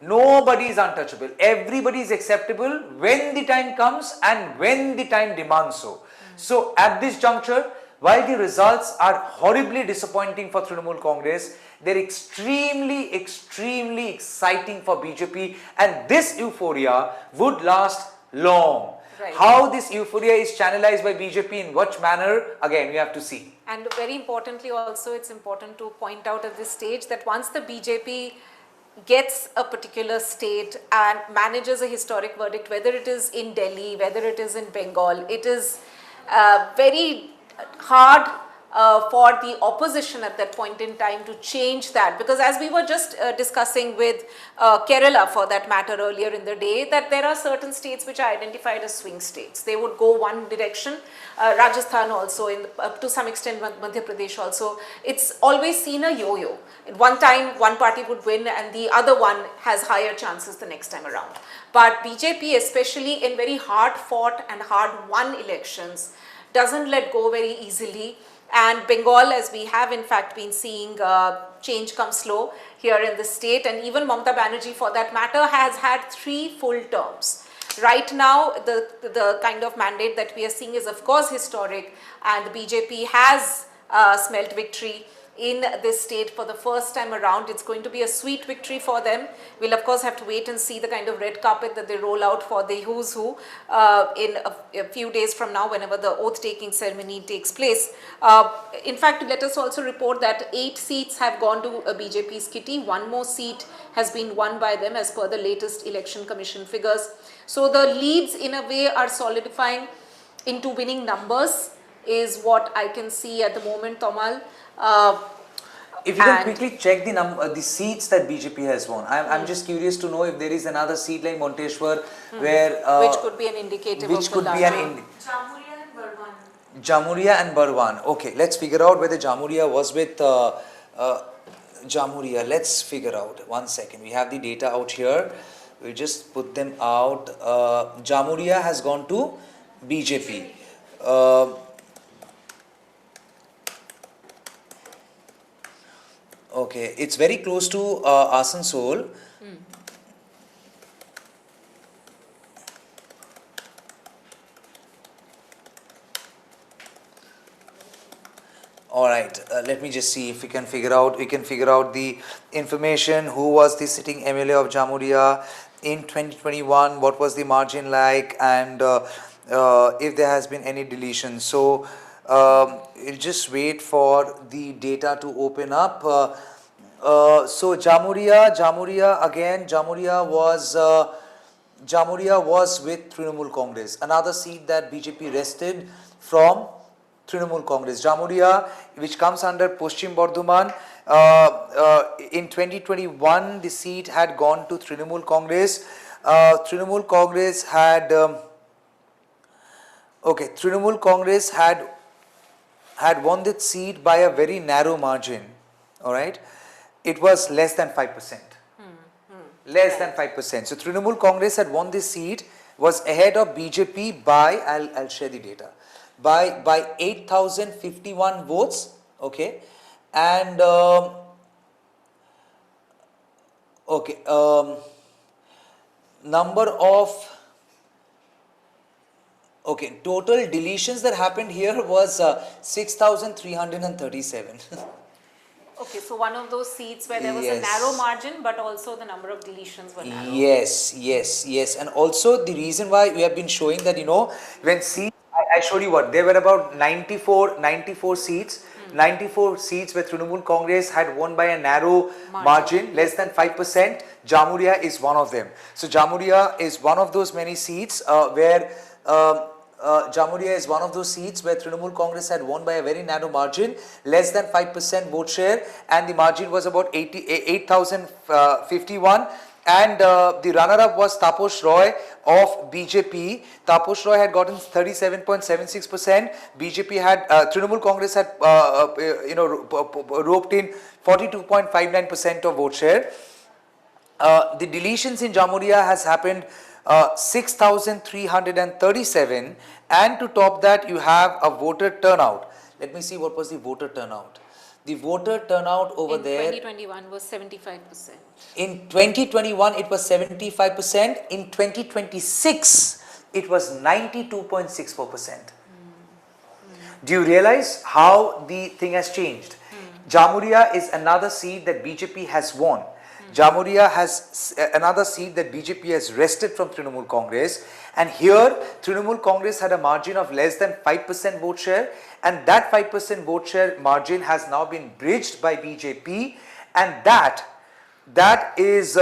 Nobody is untouchable. Everybody is acceptable when the time comes and when the time demands so. So at this juncture, while the results are horribly disappointing for Trinamool Congress, they're extremely exciting for BJP, and this euphoria would last long. Right. How this euphoria is channelized by BJP, in what manner, again we have to see. And very importantly also, it's important to point out at this stage that once the BJP gets a particular state and manages a historic verdict, whether it is in Delhi, whether it is in Bengal, it is very hard for the opposition at that point in time to change that, because as we were just discussing with Kerala for that matter earlier in the day, that there are certain states which are identified as swing states. They would go one direction, Rajasthan also, to some extent Madhya Pradesh also. It's always seen a yo-yo. At one time one party would win and the other one has higher chances the next time around. But BJP, especially in very hard fought and hard won elections, doesn't let go very easily. And Bengal, as we have in fact been seeing, change come slow here in the state, and even Mamata Banerjee for that matter has had 3 full terms. Right now the kind of mandate that we are seeing is of course historic, and the BJP has smelt victory in this state for the first time around. It's going to be a sweet victory for them. We'll of course have to wait and see the kind of red carpet that they roll out for the who's who in a few days from now, whenever the oath taking ceremony takes place. In fact, let us also report that 8 seats have gone to BJP's kitty. 1 more seat has been won by them as per the latest election commission figures. So the leads in a way are solidifying into winning numbers is what I can see at the moment, Tomal. If you can quickly check the seats that BJP has won. I'm just curious to know if there is another seat like Monteshwar where which could be an indicative of the Jamuria and Barwan. Jamuria and Barwan. Okay, let's figure out whether Jamuria was with Jamuria. Let's figure out. 1 second. We have the data out here. We just put them out. Jamuria has gone to BJP. Okay, it's very close to Asansol. All right, let me just see if we can figure out. We can figure out the information. Who was the sitting MLA of Jamuria in 2021? What was the margin like? And if there has been any deletion. So we'll just wait for the data to open up. So Jamuria again. Jamuria was with Trinamool Congress. Another seat that BJP wrested from Trinamool Congress. Jamuria, which comes under Paschim Bardhaman, in 2021 the seat had gone to Trinamool Congress. Trinamool Congress had Trinamool Congress had won that seat by a very narrow margin. All right, it was less than 5%. Less than 5%. So Trinamool Congress had won this seat, was ahead of BJP by, I'll share the data, by 8,051 votes. Okay, and number of total deletions that happened here was 6,337. Okay, so one of those seats where there was a narrow margin, but also the number of deletions were narrow. Yes. And also the reason why we have been showing that, when seats, I showed you what, there were about 94 seats. 94 seats where Trinamool Congress had won by a narrow margin, less than 5%. Jamuria is one of them. So Jamuria is one of those many seats where Trinamool Congress had won by a very narrow margin, less than 5% vote share, and the margin was about 8,051. And the runner-up was Taposh Roy of BJP. Taposh Roy had gotten 37.76%. BJP had Trinamool Congress had roped in 42.59% of vote share. The deletions in Jamuria has happened 6,337, and to top that you have a voter turnout. Let me see what was the voter turnout. The voter turnout over there in 2021 was 75%. In 2021 it was 75%. In 2026 it was 92.64%. Do you realize how the thing has changed? Jamuria is another seat that BJP has won. Jamuria has another seat that BJP has wrested from Trinamool Congress, and here Trinamool Congress had a margin of less than 5% vote share, and that 5% vote share margin has now been bridged by BJP, and that is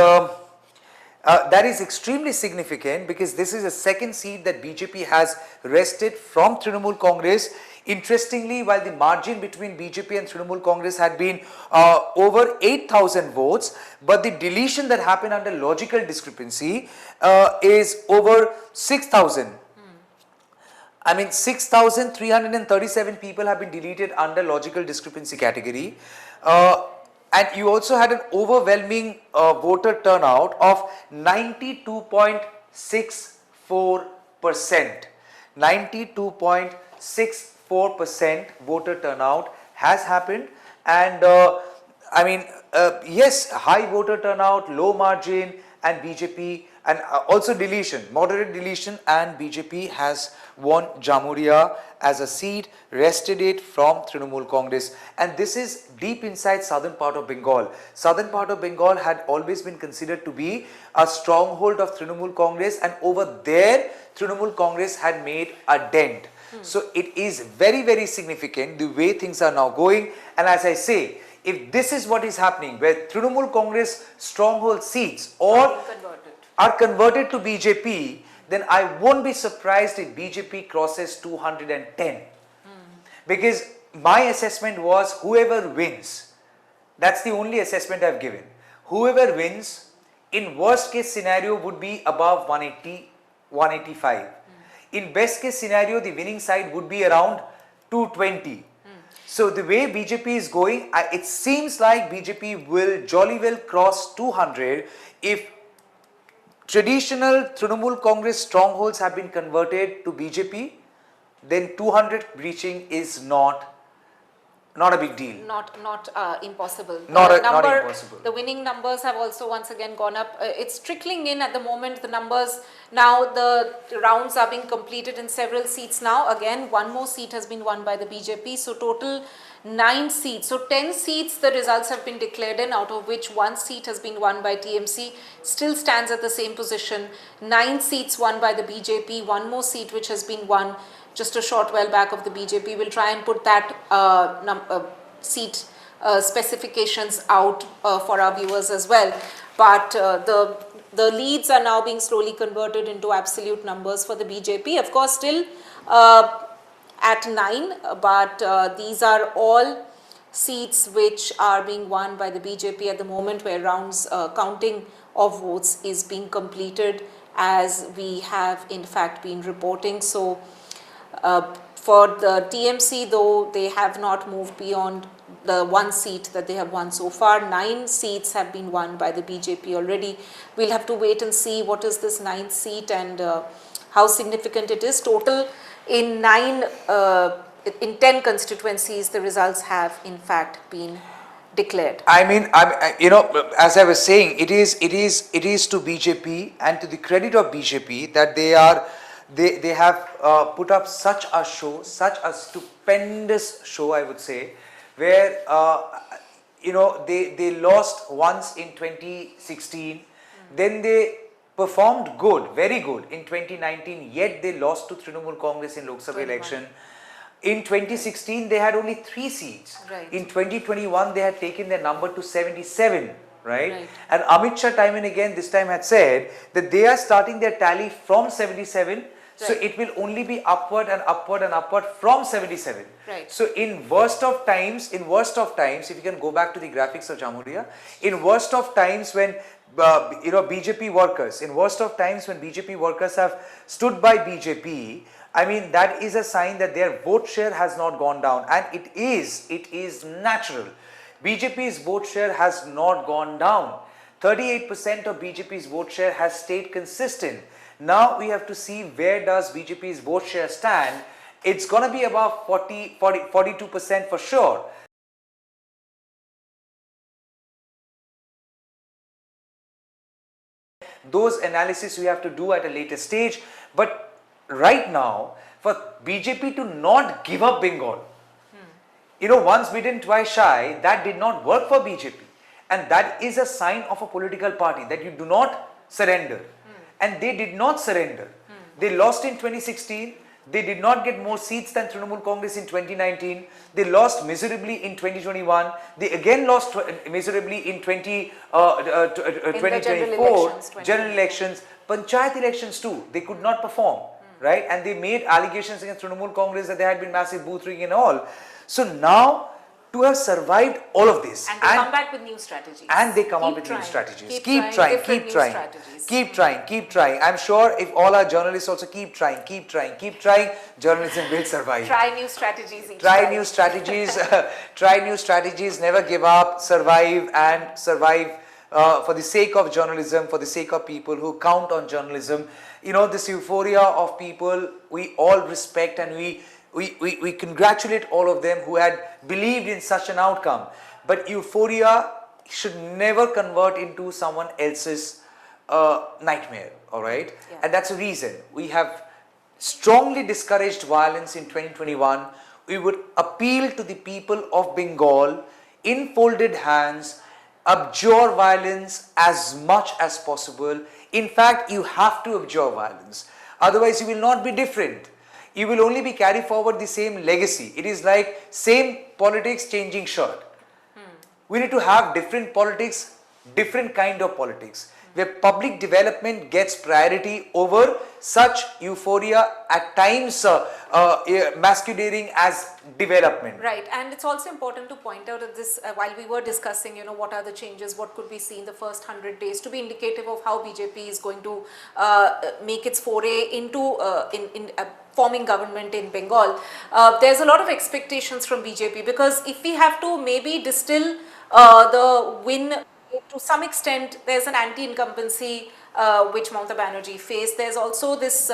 extremely significant, because this is a second seat that BJP has wrested from Trinamool Congress Interestingly, while the margin between BJP and Trinamool Congress had been over 8,000 votes, but the deletion that happened under logical discrepancy is over 6,000. I mean, 6,337 people have been deleted under logical discrepancy category. And you also had an overwhelming voter turnout of 92.64%. 92.64% voter turnout has happened. And yes, high voter turnout, low margin, and BJP, and also deletion, moderate deletion, and BJP has won Jamuria as a seat, wrested it from Trinamool Congress. And this is deep inside southern part of Bengal. Southern part of Bengal had always been considered to be a stronghold of Trinamool Congress, and over there Trinamool Congress had made a dent. So it is very, very significant the way things are now going. And as I say, if this is what is happening, where Trinamool Congress stronghold seats or are converted to BJP, then I won't be surprised if BJP crosses 210. Because my assessment was whoever wins, that's the only assessment I've given. Whoever wins, in worst case scenario, would be above 180, 185. In best case scenario, the winning side would be around 220. So the way BJP is going, it seems like BJP will jolly well cross 200 if traditional Trinamool Congress strongholds have been converted to BJP. Then 200 breaching is not a big deal. Not impossible. Not impossible. The winning numbers have also once again gone up. It's trickling in at the moment, the numbers. Now the rounds are being completed in several seats now. Again, one more seat has been won by the BJP. So total 9 seats. So 10 seats the results have been declared in, out of which 1 seat has been won by TMC. Still stands at the same position. 9 seats won by the BJP. 1 more seat which has been won just a short while back of the BJP. We'll try and put that seat specifications out for our viewers as well. But the leads are now being slowly converted into absolute numbers for the BJP. Of course, still at 9, but these are all seats which are being won by the BJP at the moment, where rounds counting of votes is being completed, as we have in fact been reporting. So for the TMC, though, they have not moved beyond the 1 seat that they have won so far. 9 seats have been won by the BJP already. We'll have to wait and see what is this 9th seat and how significant it is. Total in 10 constituencies, the results have in fact been declared. I mean, as I was saying, it is to BJP and to the credit of BJP that they have put up such a show, such a stupendous show, I would say, where they lost once in 2016, then they performed good, very good in 2019, yet they lost to Trinamool Congress in Lok Sabha election. In 2016, they had only 3 seats. Right. In 2021, they had taken their number to 77. Right? And Amit Shah time and again this time had said that they are starting their tally from 77. So it will only be upward and upward and upward from 77. Right. So in worst of times, if you can go back to the graphics of Jamuria, in worst of times when BJP workers have stood by BJP, I mean, that is a sign that their vote share has not gone down, and it is natural. BJP's vote share has not gone down. 38% of BJP's vote share has stayed consistent. Now we have to see where does BJP's vote share stand. It's going to be about 42% for sure. Those analysis we have to do at a later stage. But right now, for BJP to not give up Bengal, once bitten, twice shy, that did not work for BJP. And that is a sign of a political party, that you do not surrender. And they did not surrender. They lost in 2016. They did not get more seats than Trinamool Congress in 2019. They lost miserably in 2021. They again lost miserably in 2024, general elections, panchayat elections too. They could not perform, right? And they made allegations against Trinamool Congress that there had been massive booth rigging and all. So now, to have survived all of this, And they come back with new strategies. and they come up with Keep new trying. strategies. Keep trying, different new strategies. Keep trying. I'm sure if all our journalists also keep trying, journalism will survive. Try new strategies each Try time. new strategies, try new strategies, never give up, survive for the sake of journalism, for the sake of people who count on journalism. You know, this euphoria of people, we all respect, and we congratulate all of them who had believed in such an outcome. But euphoria should never convert into someone else's nightmare, all right? Yeah. And that's the reason we have strongly discouraged violence in 2021. We would appeal to the people of Bengal in folded hands, abjure violence as much as possible. In fact, you have to abjure violence. Otherwise, you will not be different. You will only be carry forward the same legacy. It is like same politics, changing shirt. We need to have different politics, different kind of politics, where public development gets priority over such euphoria at times masquerading as development. Right, and it's also important to point out that this, while we were discussing, you know, what are the changes, what could we see in the first 100 days to be indicative of how BJP is going to make its foray into forming government in Bengal. There's a lot of expectations from BJP, because if we have to maybe distill the win to some extent, there's an anti-incumbency which Mamata Banerjee faced. There's also this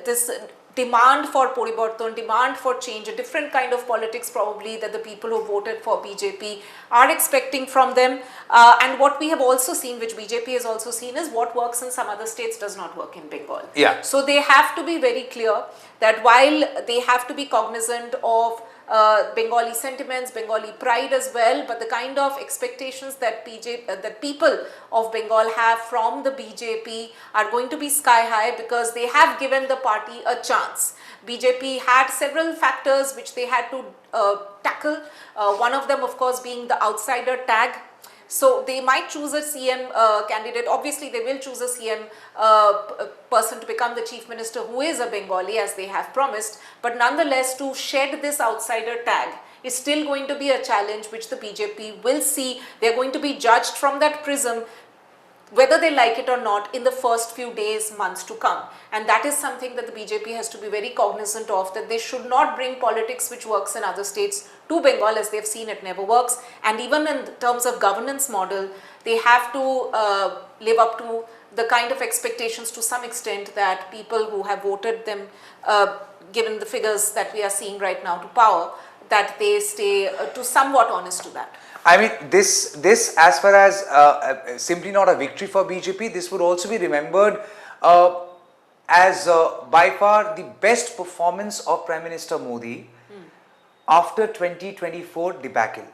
this demand for Poribarton, demand for change, a different kind of politics probably that the people who voted for BJP are expecting from them. And what we have also seen, which BJP has also seen, is what works in some other states does not work in Bengal. Yeah. So they have to be very clear that while they have to be cognizant of Bengali sentiments, Bengali pride as well, but the kind of expectations that that people of Bengal have from the BJP are going to be sky high, because they have given the party a chance. BJP had several factors which they had to tackle, one of them of course being the outsider tag. So they might choose a CM candidate. Obviously, they will choose a CM person to become the chief minister who is a Bengali, as they have promised. But nonetheless, to shed this outsider tag is still going to be a challenge which the BJP will see. They're going to be judged from that prism, whether they like it or not, in the first few days, months to come. And that is something that the BJP has to be very cognizant of, that they should not bring politics which works in other states to Bengal, as they've seen it never works. And even in terms of governance model, they have to live up to the kind of expectations to some extent that people who have voted them, given the figures that we are seeing right now, to power, that they stay to somewhat honest to that. I mean, this as far as simply not a victory for BJP, this would also be remembered as by far the best performance of Prime Minister Modi after 2024 debacle.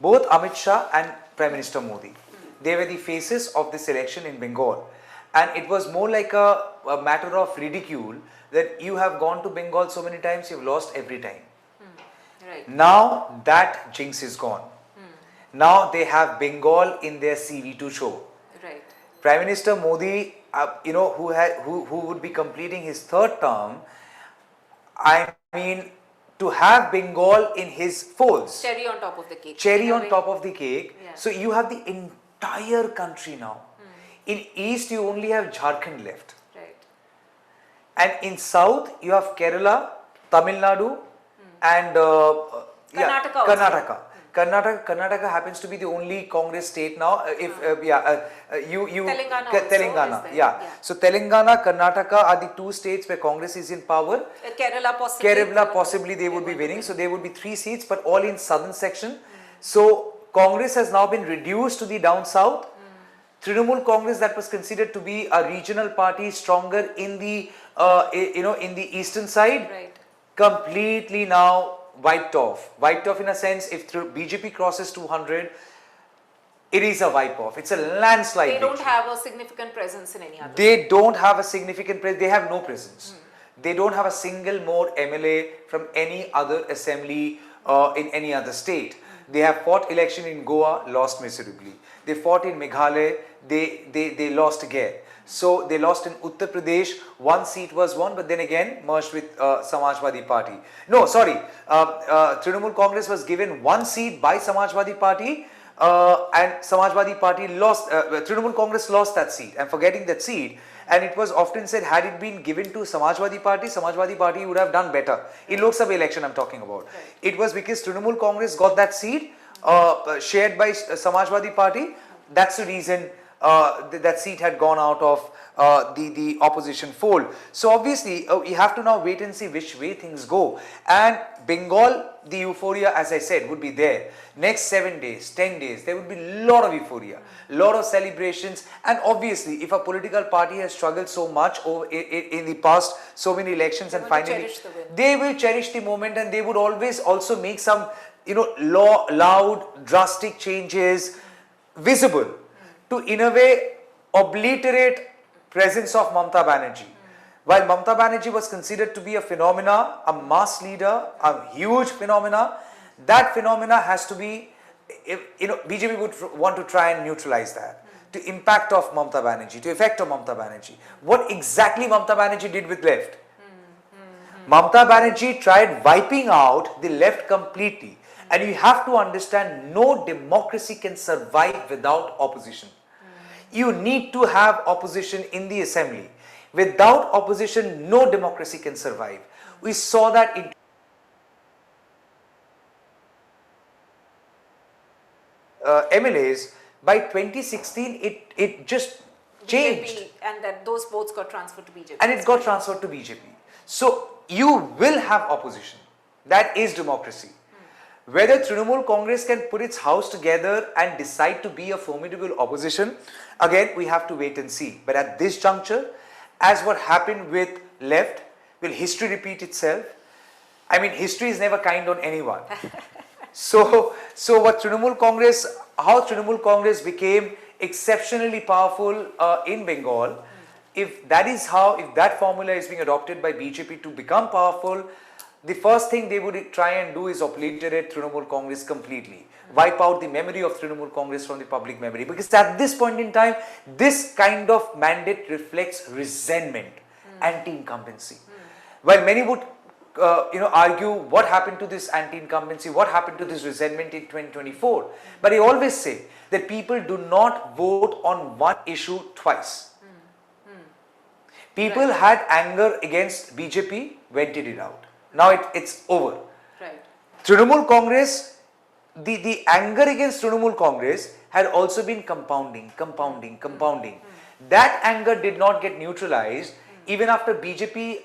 Both Amit Shah and Prime Minister Modi, they were the faces of this election in Bengal. And it was more like a matter of ridicule that you have gone to Bengal so many times, you've lost every time. Right. Now that jinx is gone. Now they have Bengal in their CV to show. Right. Prime Minister Modi, you know, who would be completing his third term, I mean, to have Bengal in his folds. Cherry on top of the cake. Cherry on top of the cake. Yeah. So you have the entire country now. In East, you only have Jharkhand left. Right. And in South, you have Kerala, Tamil Nadu, and Karnataka also. Karnataka. Karnataka happens to be the only Congress state now. Telangana also is Telangana, there. yeah. So Telangana, Karnataka are the two states where Congress is in power. Kerala possibly they would be winning. So there would be 3 seats, but all in southern section. So Congress has now been reduced to the down south. Trinamool Congress, that was considered to be a regional party, stronger in the in the eastern side, Right. completely now wiped off. Wiped off in a sense, if BJP crosses 200, it is a wipe off. It's a landslide. They don't victory. have a significant presence in any other. They don't have a significant presence. They have no presence. They don't have a single more MLA from any other assembly in any other state. They have fought election in Goa, lost miserably. They fought in Meghalaya, they lost again. So they lost in Uttar Pradesh, one seat was won, but then again merged with Samajwadi Party. No, sorry, Trinamool Congress was given one seat by Samajwadi Party, and Samajwadi Party lost, Trinamool Congress lost that seat. I'm forgetting that seat. And it was often said, had it been given to Samajwadi Party would have done better. In Lok Sabha election I'm talking about. Right. It was because Trinamool Congress got that seat shared by Samajwadi Party. That's the reason that seat had gone out of the opposition fold. So obviously we have to now wait and see which way things go. And Bengal, the euphoria, as I said, would be there. Next 7 days, 10 days, there would be a lot of euphoria, lot of celebrations. And obviously, if a political party has struggled so much in the past, so many elections, and finally they will cherish the moment, and they would always also make some, loud, drastic changes visible to, in a way, obliterate presence of Mamata Banerjee. While Mamata Banerjee was considered to be a phenomena, a mass leader, a huge phenomena, that phenomena has to be, BJP would want to try and neutralize that. To impact of Mamata Banerjee, to effect of Mamata Banerjee. What exactly Mamata Banerjee did with left? Mamata Banerjee tried wiping out the left completely. And you have to understand, no democracy can survive without opposition. You need to have opposition in the assembly. Without opposition, no democracy can survive. We saw that in MLAs. By 2016, it just changed. BJP, and that those votes got transferred to BJP. And it got transferred to BJP. So you will have opposition. That is democracy. Whether Trinamool Congress can put its house together and decide to be a formidable opposition, again we have to wait and see. But at this juncture, as what happened with left, will history repeat itself? I mean, history is never kind on anyone. So what Trinamool Congress, how Trinamool Congress became exceptionally powerful in Bengal, if that formula is being adopted by BJP to become powerful, the first thing they would try and do is obliterate Trinamool Congress completely. Wipe out the memory of Trinamool Congress from the public memory. Because at this point in time, this kind of mandate reflects resentment, anti-incumbency. While many would argue what happened to this anti-incumbency, what happened to this resentment in 2024. But I always say that people do not vote on one issue twice. People had anger against BJP, vented it out. Now it's over. Right. Trinamool Congress, the anger against Trinamool Congress had also been compounding. That anger did not get neutralized even after BJP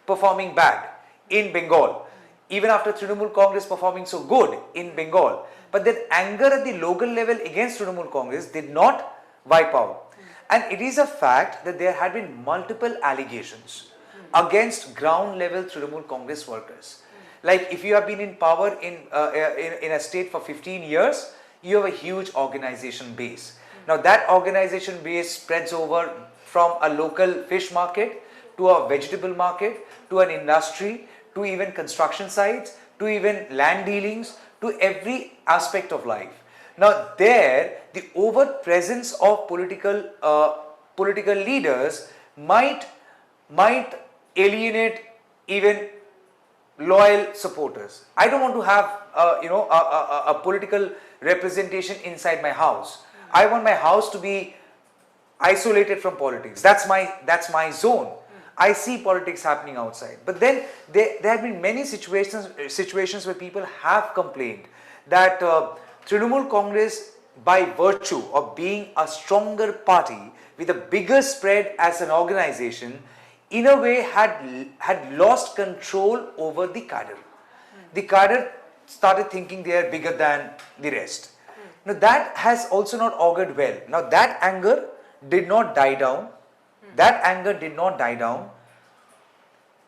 performing bad in Bengal, even after Trinamool Congress performing so good in Bengal. But that anger at the local level against Trinamool Congress did not wipe out. And it is a fact that there had been multiple allegations against ground level Trinamool Congress workers. Like if you have been in power in a state for 15 years, you have a huge organization base. Now that organization base spreads over from a local fish market to a vegetable market to an industry to even construction sites to even land dealings to every aspect of life. Now there the overt presence of political leaders might alienate even loyal supporters. I don't want to have a political representation inside my house. I want my house to be isolated from politics. That's my zone. I see politics happening outside. But then there have been many situations where people have complained that Trinamool Congress, by virtue of being a stronger party with a bigger spread as an organization, in a way had lost control over the cadre. The cadre started thinking they are bigger than the rest. Now that has also not augured well. Now that anger did not die down. That anger did not die down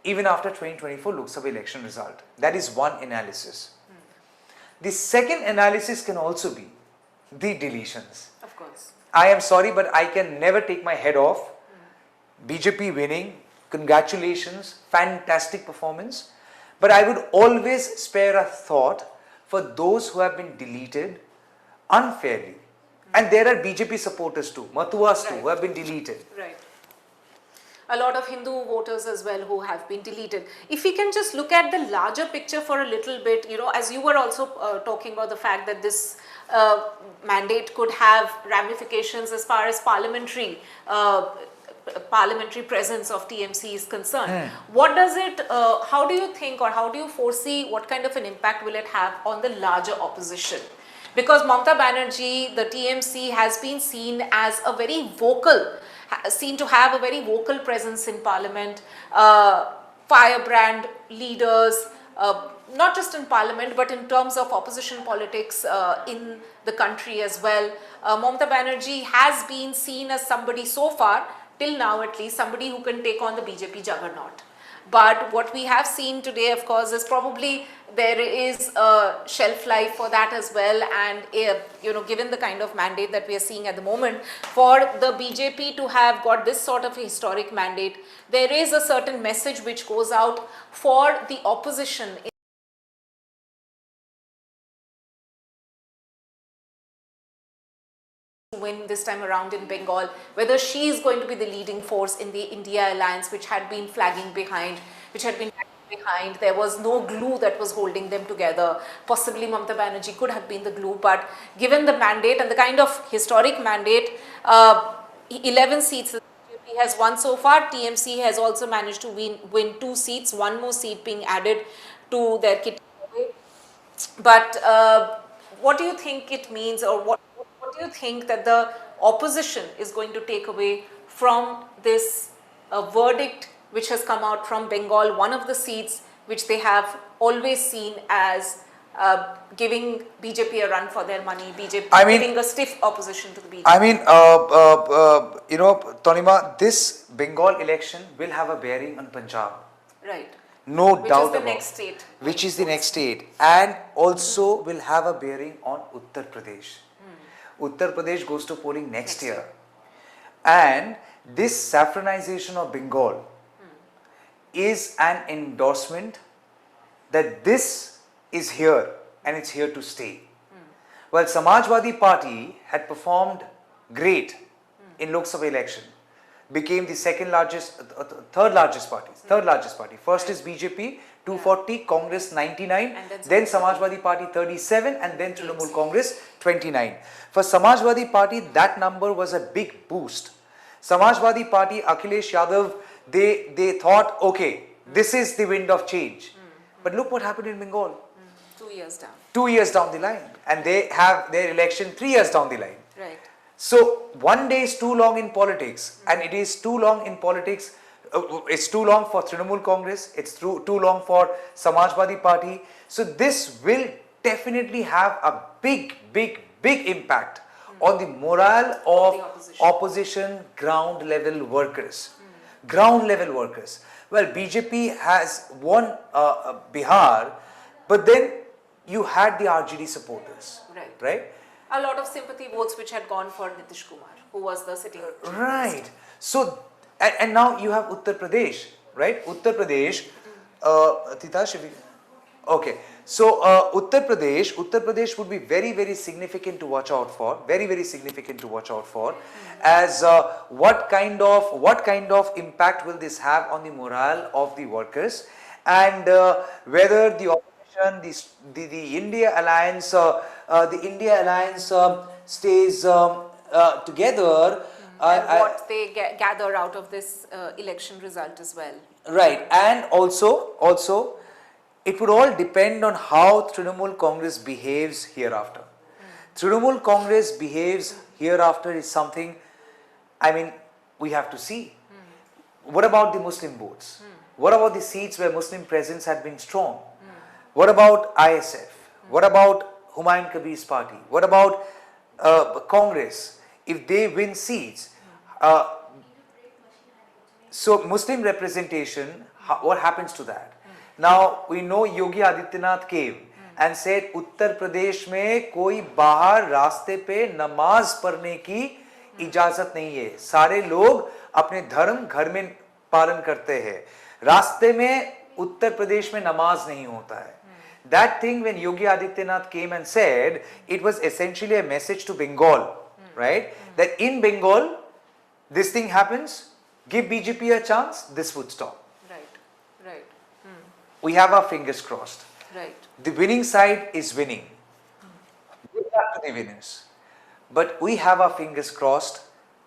even after 2024 Lok Sabha election result. That is one analysis. The second analysis can also be the deletions. Of course. I am sorry, but I can never take my head off. BJP winning, congratulations, fantastic performance. But I would always spare a thought for those who have been deleted unfairly. And there are BJP supporters too, Matuas too, who have been deleted. Right. A lot of Hindu voters as well who have been deleted. If we can just look at the larger picture for a little bit, as you were also talking about the fact that this mandate could have ramifications as far as parliamentary presence of TMC is concerned. What does it, how do you think or how do you foresee what kind of an impact will it have on the larger opposition? Because Mamata Banerjee, the TMC has been seen as a very vocal, seen to have a very vocal presence in parliament, firebrand leaders, not just in parliament but in terms of opposition politics in the country as well. Mamata Banerjee has been seen as somebody so far, till now at least, somebody who can take on the BJP juggernaut. But what we have seen today, of course, is probably there is a shelf life for that as well. And, given the kind of mandate that we are seeing at the moment, for the BJP to have got this sort of a historic mandate, there is a certain message which goes out for the opposition win this time around in Bengal, whether she is going to be the leading force in the India alliance, which had been flagging behind, there was no glue that was holding them together. Possibly Mamata Banerjee could have been the glue, but given the mandate and the kind of historic mandate, 11 seats that BJP has won so far, TMC has also managed to win 2 seats, 1 more seat being added to their kit. But what do you think it means, or what do you think that the opposition is going to take away from this verdict which has come out from Bengal, one of the seats which they have always seen as giving BJP a run for their money, giving a stiff opposition to the BJP? I mean, Tanima, this Bengal election will have a bearing on Punjab. Right. No doubt about it. Which is the next state. Which is the next state. And also will have a bearing on Uttar Pradesh. Uttar Pradesh goes to polling next year. And this saffronization of Bengal is an endorsement that this is here and it's here to stay. Well, Samajwadi Party had performed great in Lok Sabha election, became the third largest party. First is BJP, 240, Congress 99, then Samajwadi Party 37, and then Trinamool Congress 29. For Samajwadi Party, that number was a big boost. Samajwadi Party, Akhilesh Yadav, they thought, okay, this is the wind of change. But look what happened in Bengal. 2 years down. 2 years down the line. And they have their election 3 years down the line. Right. So, 1 day is too long in politics, and it is too long in politics. It's too long for Trinamool Congress, it's too long for Samajwadi Party. So, this will definitely have a big impact on the morale of opposition ground level workers. Well, BJP has won Bihar, but then you had the RJD supporters, right? A lot of sympathy votes which had gone for Nitish Kumar, who was the sitting Right. So, and now you have Uttar Pradesh, right? Uttar Pradesh, Titash, okay. So, Uttar Pradesh would be very significant to watch out for, very significant to watch out for, as what kind of impact will this have on the morale of the workers, and whether the opposition, the India alliance, stays together. And what they gather out of this election result as well. Right, and also it would all depend on how Trinamool Congress behaves hereafter. Trinamool Congress behaves hereafter is something, I mean, we have to see. What about the Muslim votes? What about the seats where Muslim presence had been strong? What about ISF? What about Humayun Kabir's party? What about Congress? If they win seats, so Muslim representation, what happens to that? Now we know Yogi Adityanath came and said Uttar Pradesh में कोई बाहर रास्ते पे नमाज पढ़ने की इजाजत नहीं है, सारे लोग अपने धर्म घर में पालन करते हैं, रास्ते में उत्तर प्रदेश में नमाज नहीं होता है. That thing when Yogi Adityanath came and said, it was essentially a message to Bengal, right? That in Bengal, this thing happens, give BJP a chance, this would stop. Right, right, We have our fingers crossed. right. The winning side is winning. Good luck to the winners. But we have our fingers crossed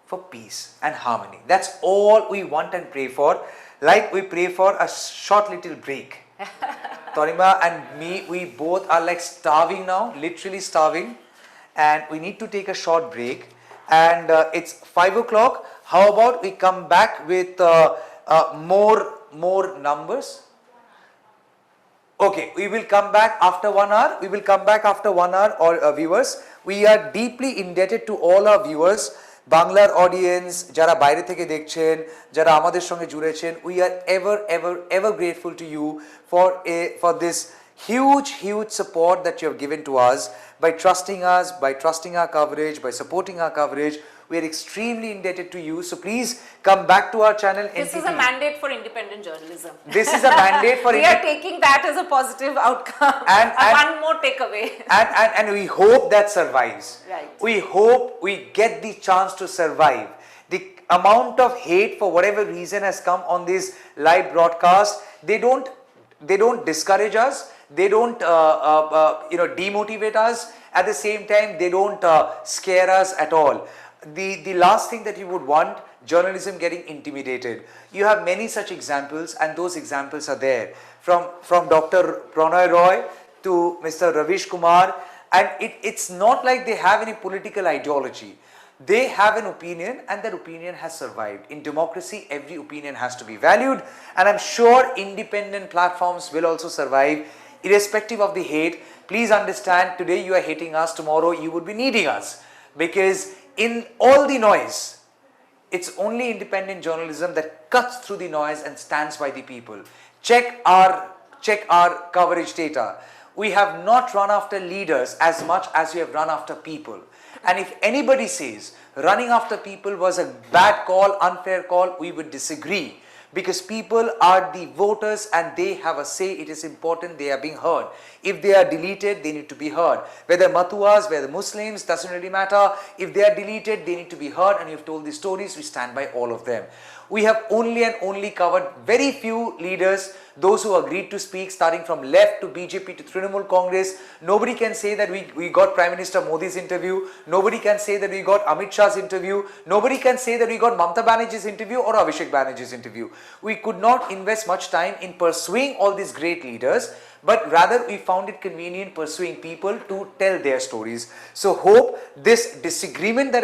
for peace and harmony. That's all we want and pray for. Like we pray for a short little break. Torima and me, we both are like starving now, literally starving. And we need to take a short break. And it's 5 o'clock. How about we come back with more numbers? Okay, we will come back after 1 hour. We will come back after 1 hour, or viewers. We are deeply indebted to all our viewers, বাংলার audience যারা বাইরে থেকে দেখছেন, যারা আমাদের সঙ্গে জুড়েছেন, we are ever grateful to you for this huge support that you have given to us by trusting us, by trusting our coverage, by supporting our coverage. We are extremely indebted to you. So please come back to our channel. This is a mandate for independent journalism. This is a mandate for we are taking that as a positive outcome. And one more takeaway. And we hope that survives. Right. We hope we get the chance to survive. The amount of hate for whatever reason has come on this live broadcast. They don't discourage us. They don't demotivate us. At the same time, they don't scare us at all. The last thing that you would want, journalism getting intimidated. You have many such examples, and those examples are there. From Dr. Pranay Roy to Mr. Ravish Kumar, and it's not like they have any political ideology. They have an opinion, and that opinion has survived. In democracy, every opinion has to be valued, and I'm sure independent platforms will also survive, irrespective of the hate. Please understand, today you are hating us, tomorrow you would be needing us. Because in all the noise, it's only independent journalism that cuts through the noise and stands by the people. Check our coverage data. We have not run after leaders as much as we have run after people. And if anybody says running after people was a bad call, unfair call, we would disagree. Because people are the voters and they have a say. It is important they are being heard. If they are deleted, they need to be heard. Whether Matuas, whether Muslims, doesn't really matter. If they are deleted, they need to be heard, and you've told the stories, we stand by all of them. We have only covered very few leaders, those who agreed to speak, starting from left to BJP to Trinamool Congress. Nobody can say that we got Prime Minister Modi's interview. Nobody can say that we got Amit Shah's interview. Nobody can say that we got Mamata Banerjee's interview or Abhishek Banerjee's interview. We could not invest much time in pursuing all these great leaders, but rather we found it convenient pursuing people to tell their stories. So hope this disagreement that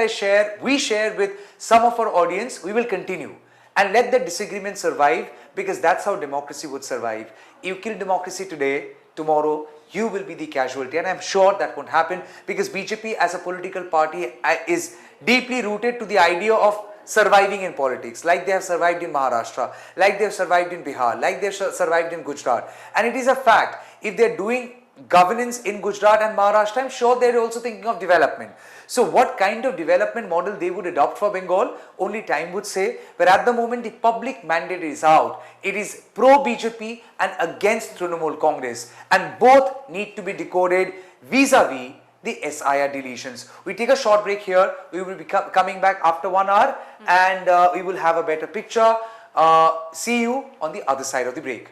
we share with some of our audience, we will continue. And let the disagreement survive, because that's how democracy would survive. You kill democracy today, tomorrow you will be the casualty, and I'm sure that won't happen, because BJP as a political party is deeply rooted to the idea of surviving in politics, like they have survived in Maharashtra, like they have survived in Bihar, like they have survived in Gujarat. And it is a fact, if they're doing governance in Gujarat and Maharashtra, I'm sure they're also thinking of development. So what kind of development model they would adopt for Bengal, only time would say. But at the moment, the public mandate is out. It is pro-BJP and against Trinamool Congress. And both need to be decoded vis-a-vis the SIR deletions. We take a short break here. We will be coming back after 1 hour, and we will have a better picture. See you on the other side of the break.